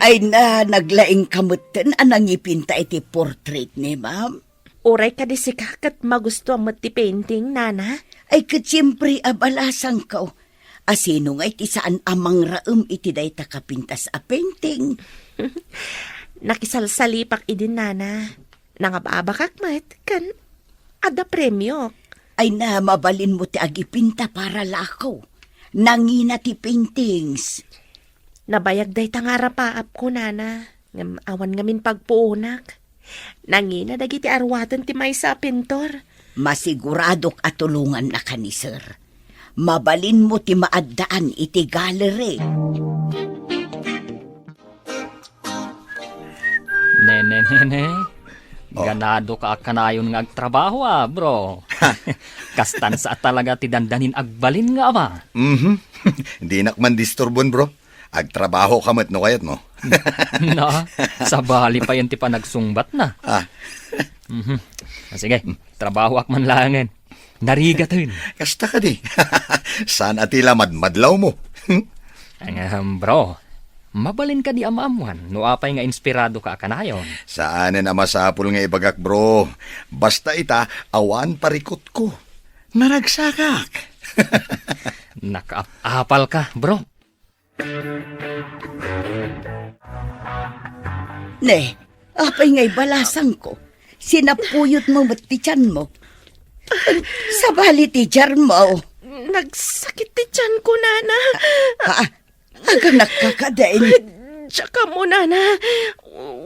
Ay na naglaing kamutten anang ipinta iti portrait ni ma'am. Uray ka di si kakat magustuhan mo ti painting, nana. Ay katsiyempre abalasang ka. Asino nga iti saan amang raem iti dayta kapintas a painting. Nakisalsalipak idin, nana. Nangababakak mat, kan ada premyo. Ay na mabalin mo ti agipinta para lakaw. Nangina ti paintings. Nabayag day tangara paap ko, nana. Ngam awan ngamin pagpuunak. Nangina dagiti arwatan ti maysa pintor. Masiguradok atulungan na ka ni sir. Mabalin mo ti maaddaan iti gallery. Nene. Ganado ka kanayon nga agtrabaho bro. Kastan sa talaga ti dandanin agbalin nga ama. Di nakman disturbon, bro. Agtrabaho ka mat no kayat mo. Na, sa bali pa yan ti pa nagsungbat na. Sige, trabaho ak man langan. Narigatin. Kasta ka di. Saan atila madlaw mo? Bro, mabalin ka di amaamuan. No apay nga inspirado ka kanayon. Saan na masapul nga ibagak, bro? Basta ita, awan parikot ko. Naragsakak. Nakaapal ka, bro. Ne, apay nga'y balasang ko. Sinapuyot mo ba't ti tiyan mo? Sabali ti tiyan mo. Nagsakit ti tiyan ko, nana. Aga nakakadain. Tsaka mo, nana.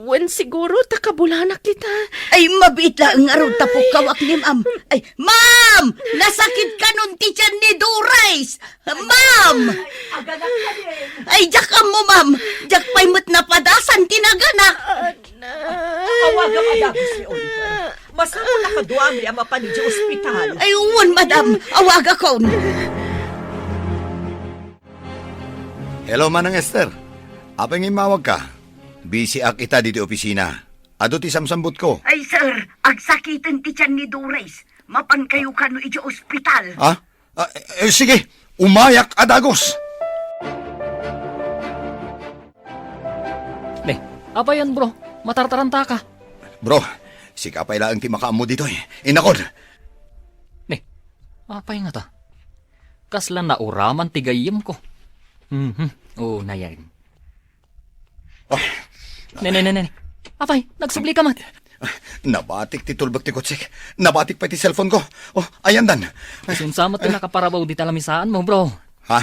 Wen siguro takabulanak kita. Ay, mabit lang ang araw tapok kawak ni ma'am. Ay, ma'am! Nasakit ka nun ti tiyan ni Doris! Ma'am! Ay, jakam mo, ma'am. Jak pa'y mo't napadasan tinaganak. Awaga madami si Oliver. Masako nakaduami ang mapan di ospital. Ay, uwan, madam. Awaga ko. Hello, Manang Esther. Apa nga mawag ka? Busy ak ita dito opisina. Ado ti samsambot ko. Ay, sir. Agsakitan ti tiyan ni Doris. Mapan kayo ka no iti ospital. Sige, umayak adagos. Apa yan, bro? Matartaranta ka. Bro, si kapay lang ti makaamo dito Inakod. Apay nga ta? Kaslan na uraman tigayim ko. Oo, na yan. Nene. Apay, nagsubli ka man. Nabatik ti tulbak ti kutsik. Nabatik pa ti cellphone ko. Ayan dan. Sunsamat ti nakaparabaw di talamisaan mo, bro. Ha?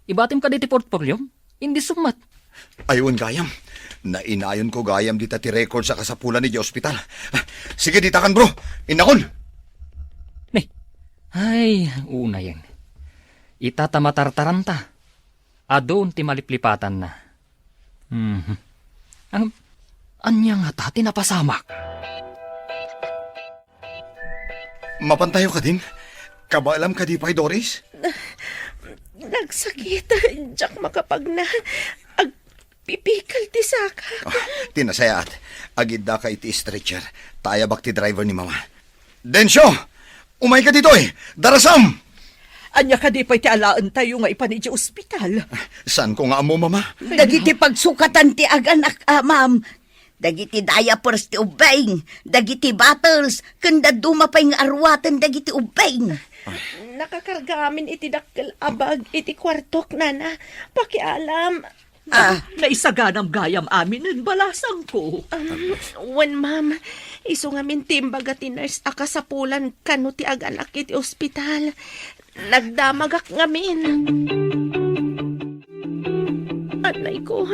Ibatim ka di ti portfolio? Hindi sumat. Ayun, gayam. Nainayon ko gayam dita ti record sa kasapulan ni di ospital. Sige, ditakan, bro. Inakon. Ay, una yan. Itatamatartaranta. Adon ti maliplipatan na. Anya nga ta, tinapasamak. Mapantayo ka din? Kabaalam ka di pa'y Doris? Nagsakit. Diyak makapag na. Agpipikal ti saka. Tinasayaat. Agid da ka iti stretcher. Tayabak ti driver ni mama. Densyo! Umay ka dito eh! Darasam! Anya ka di pa'y ti alaan tayo nga ipanay di ospital. Saan ko nga amo, mama? Dagiti pagsukatan ti aganak, ma'am. Dagiti diapers ti ubeng. Dagiti bottles. Kanda dumapay nga arwatan dagiti ubeng. Nakakarga amin iti dakkel abag iti kwartok, nana. Pakialam. Naisaganam gayam amin ng balasang ko. Wen, ma'am, iso nga min timbaga ti nurse akasapulan kano ti aganak iti ospital. Nagdamagak ngamin. Anay ko,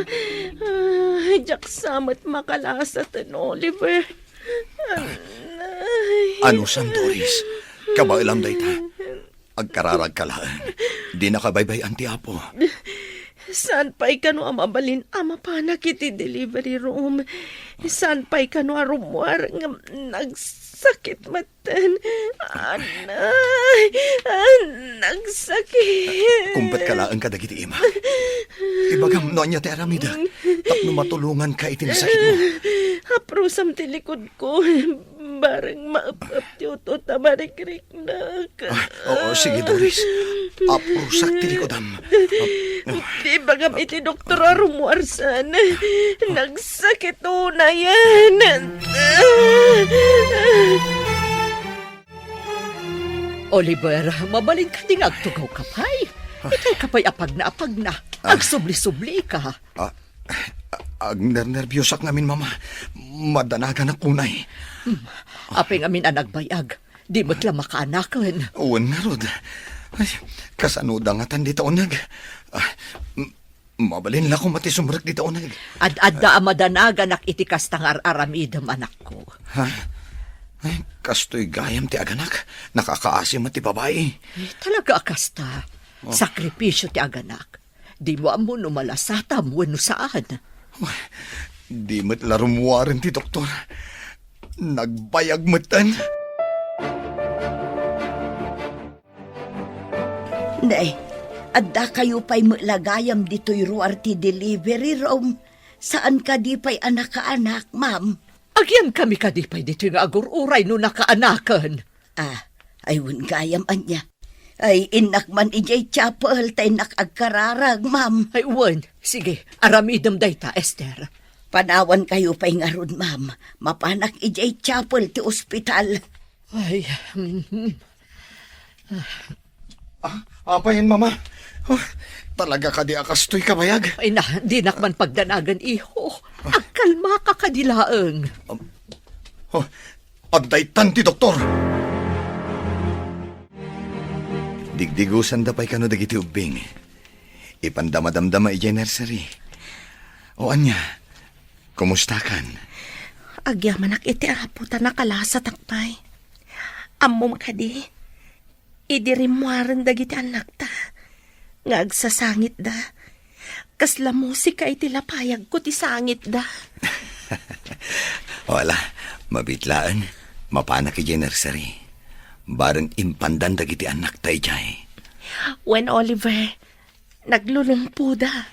jak samat makalasat an Oliver. Anay. Ano, Sam Doris? Kabailam dayta. Agkararag kalaan. Di nakabaybay anti apo. Saan pa'y kano amabalin ama panak iti delivery room? Saan pa'y kano arumwar nga nagsakit matan? Anay, nagsakit. Kumpet kalaan ka dagiti ima. Ibagam no niya ti aramida. Tapno matulungan ka itinasakit mo. Haprusam ti likod ko. Barang maap-ap ti utot na marikrik na. Oo, sige Doris. Aprusak ti likodam. Di bagam iti doktor arumuarsan. Nagsakit na yan. Oliver, mabalin ka ding agtugaw kapay. Itay kapay apag na. Agsubli-subli ka. Agner-nervyosak namin, mama. Madanagan na kunay. Apeng amin ang nagbayag. Di mo't lang makaanakan. Uwan nga, Rod. Ay, kasanuda nga tan dito unag. Mabalin la ko mati sumrek dito unag. Ad-adda amadanagan ak itikas tangar aramidam anak ko. Ha? Ay, kastoy gayam ti aganak. Nakakaasim at ti babae. Talaga akasta. Sakripisyo ti aganak. Di mo amo numalasatam wano saan. Di mo't larumuwarin ti doktor. Nagbayag matan. Nay, adda kayo pa'y lagayam dito'y ruar ti delivery room. Saan ka di pa'y anak-anak, ma'am? Agyan kami kadipay dito nga agur-uray no nakaanakan. Ayun gayam anya. Ay, inak man ijay chapel tay nakagkararag, ma'am. Ay, uwan. Sige, aramidam dayta, Esther. Panawan kayo pa'y ngarod, ma'am. Mapanak ijay chapel ti ospital. Ay, Apayin, mama. Talaga ka di akastoy kabayag. ay na, di nakman pagdanagan, iho. Agkalma ka kadilaang. Addaytan ti doktor. Digdigusan da pa'y kano dagiti ubing. Ipandamadamdama ijay nursery. O anya, kumusta kan? Agyamanak iti araputan na kalasa takpay. Ammo makadi. Idirimuaran dagiti anak ta. Ngagsasangit da. Kasla musika iti lapayag ko ti sangit da. Wala, mabitlaan. Mapanak ijay nursery. Barang impandan dagiti anak ta ijay. When Oliver, naglulumpo da.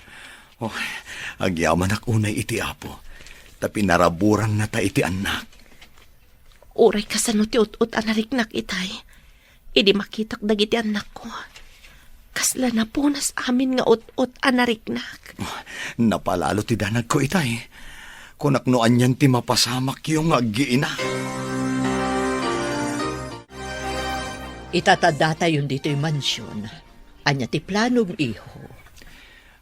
Agyaman ak unay iti apo. Tapi naraburan na ta iti anak. Uray kasano ti ut-ut anariknak itay. Idi makitak dagiti anak ko. Kasla na punas amin nga ut-ut anariknak. Napalalo ti danag ko itay. Kunaknoan yan ti mapasamak yung aggiina. Itatada tayo dito'y mansyon. Anya ti planong iho.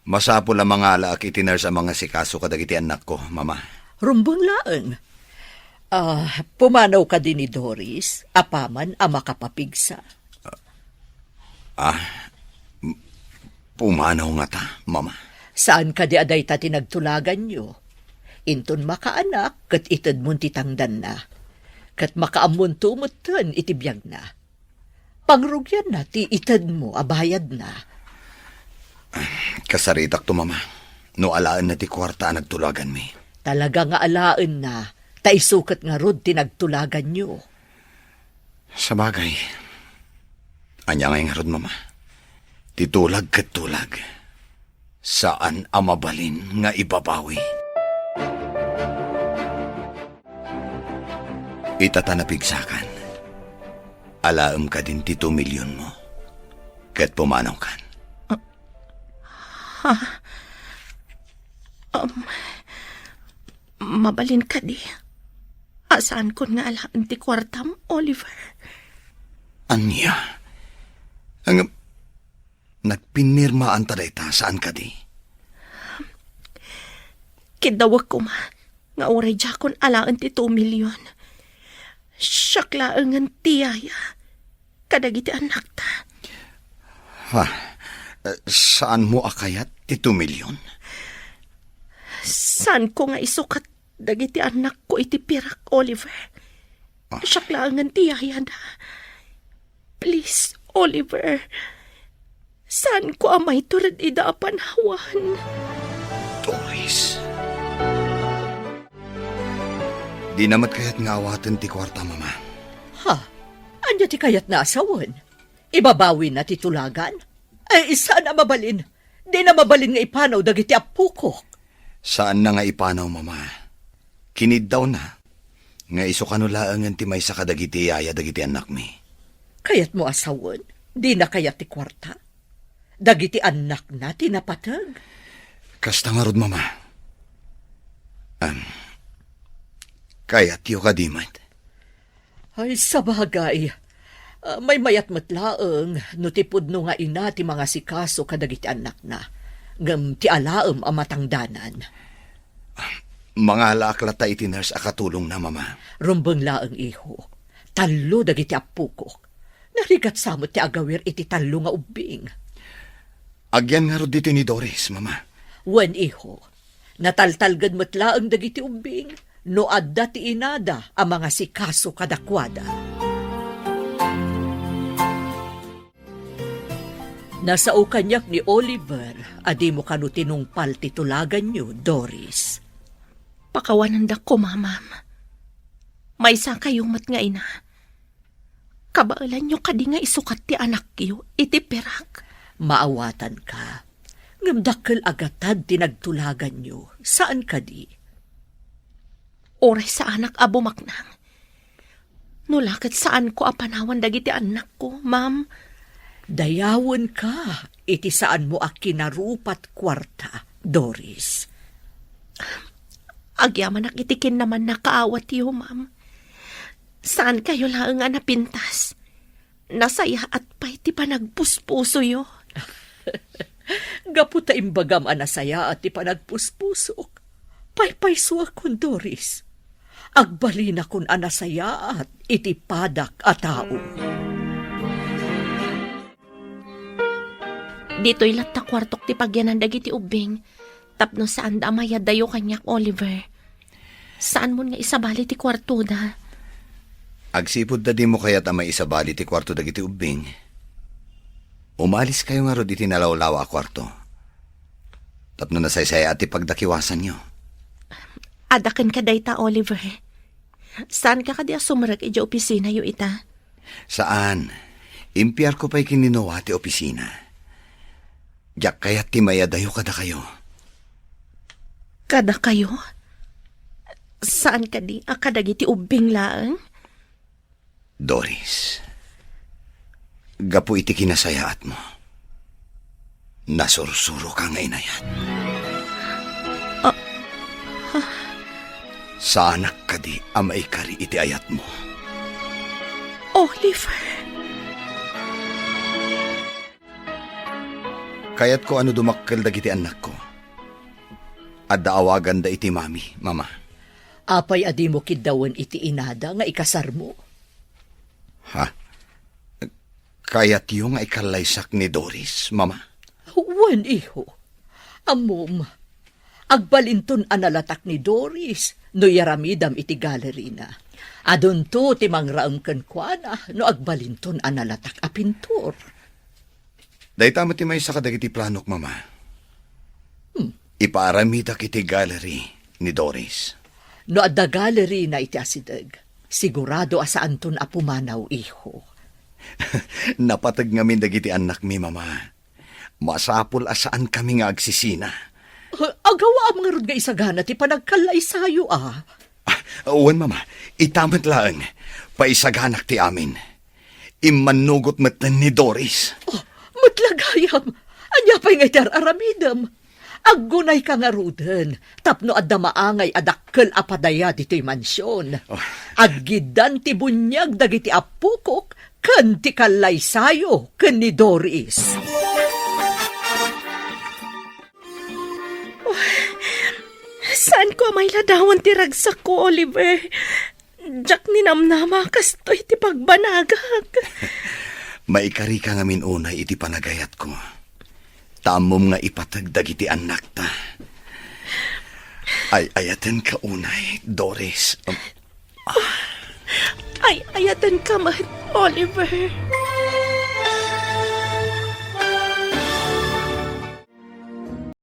Masapo la mga alaak itinar sa mga sikaso kadagiti anak ko, mama. Rumbong laang. Pumanaw ka din ni Doris, apaman ang makapapigsa. Pumanaw nga ta, mama. Saan ka di aday ta tinagtulagan nyo? Inton makaanak, kat itad mon titangdan na. Kat makaamun tumutan itibiyag na. Pangrugyan na, ti itad mo, abayad na. Kasaritak to, mama. No alaan na ti kwarta nagtulagan mi. Talaga nga alaan na, taisukat nga rod tinagtulagan nyo. Sa bagay, anya nga rod, mama. Titulag kat tulag. Saan amabalin nga ibabawi? Itatanapigsakan. alaam ka din ti 2 milyon mo. Kat pumanaw kan. Mabalin ka di. Asaan ko nga alaan ti kwartam, Oliver? Anya? Ang nagpinirmaan taday ta saan ka di? Kidawag ko ma. Nga oray jakon alaan ti 2 milyon. Syaklaangan tiyaya. Kadagiti anak ta. Ha? Saan mo akayat ti 2 milyon? Saan ko nga isukat dagiti anak ko iti pirak, Oliver? Syaklaangan tiyaya na. Please, Oliver. Saan ko amay turad ida panhawan? Doris. Di namat kayat nga awatan ti kwarta, mama. Ha? Anya ti kayat na asawan? Ibabawi na ti tulagan? Ay, saan na mabalin? Di na mabalin nga ipanaw dagiti apukok. Saan na nga ipanaw, mama? Kinid daw na. Nga iso kanulaangan ti may sa kadagiti yaya dagiti anak mi. Kayat mo asawan? Di na kayat ti kwarta? Dagiti anak na tinapatag? Kasta nga rod, mama. Kayat yu ka di mat. Ay, sa bagay. May mayat matlaang no tipod no nga ina ti mga sikaso kadagiti anak na. Ngam ti alaam ang matangdanan. Mga alaklata iti nurse akatulong na, mama. Rumbang laang iho. Talo dagiti apukok. Narigat samot ti agawir iti talo nga ubing. Agyan nga rod dito ni Doris, mama. Wen iho. Nataltalgad matlaang dagiti ubing. No adda ti inada ang mga sikaso kadakwada. Nasao kanyak ni Oliver, adi mo kanu tinungpal titulagan nyo, Doris. Pakawanan da ko, mamam. May isa kayong mat nga ina. Kabaalan nyo kadi nga isukat ti anak yo, iti perak. Maawatan ka. Ngamdakkel agatad tinagtulagan nyo. Saan ka di? Oray sa anak abumaknang. Nulakat saan ko apanawan dagiti anak ko, ma'am. Dayawon ka. Iti saan mo akinarupat kwarta, Doris. Agyaman nakitikin naman nakaawat yo, ma'am. Saan kayo lang nga napintas? Nasaya at pa'y ti panagpuspuso yo. Gaputa imbagam anasaya at ti panagpuspusok. Paypayso akon, Doris. Agbali na kun anasaya at iti padak a tao. Dito'y latta kwartok ti pagyanan dagiti ubing. Tapno saan da amaya dayo kanyak, Oliver. Saan mo nga isabali ti kwarto da? Agsipod da di mo kaya't amay isabali ti kwarto dagiti ubing. Umalis kayo nga rod iti nalawlawa a kwarto. Tapno nasaysaya at ipagdakiwasan nyo. Adakan ka dayta, Oliver. Saan ka kadi sumarag iti opisina yo ita? Saan? Impiyar ko pa'y kininawa ti opisina. Diyak kaya't ti mayadayo kada kayo. Kada kayo? Saan ka di akadagiti ubing laang? Doris, gapu iti kinasayaat mo. Nasursuro ka nga inayat. Sa anak ka di amay kari iti ayat mo. Oliver. Kaya't ko ano dumakkel dagiti anak ko. At daawagan da iti mami, mama. Apay adi mo kidawan iti inada nga ikasar mo. Ha? Kaya't yung nga ikalaysak ni Doris, mama? Wan iho. Amom. Agbalinton analatak ni Doris no yaramidam iti gallery na. Adon to ti mangraam ken kuana no agbalinton analatak a pintor. Day tama ti may sa kadagiti planok, mama. Ipaaramita kiti gallery ni Doris. No adda gallery na iti asideg. Sigurado asaan ton apumanaw iho. Napatag ngamin dagiti anak mi, mama. Masapul asaan kami nga agsisina. Agawa ang nga rod nga isagana ti panagkalay sayo Uwan, mama. Itamat lang. Paisaganak ti amin. Imanugot matan ni Doris. Oh, matlagayam. Anya pa'y ngay aramidam. Aggunay ka nga ruden. Tapno adda maangay adakkel apadaya dito'y mansyon. Aggidan ti bunyag dagiti apukok ken ti kalaysayo ken ni Doris. Saan ko may ladawan ti ragsak ko, Oliver? Jak ninamnama kastoy ti pagbanagag. Maikari ka nga minunay iti panagayat ko. Tamom nga ipatagdag iti anak ta. Ay ayaten ka unay, Doris. Ay, ayatan ka man, Oliver.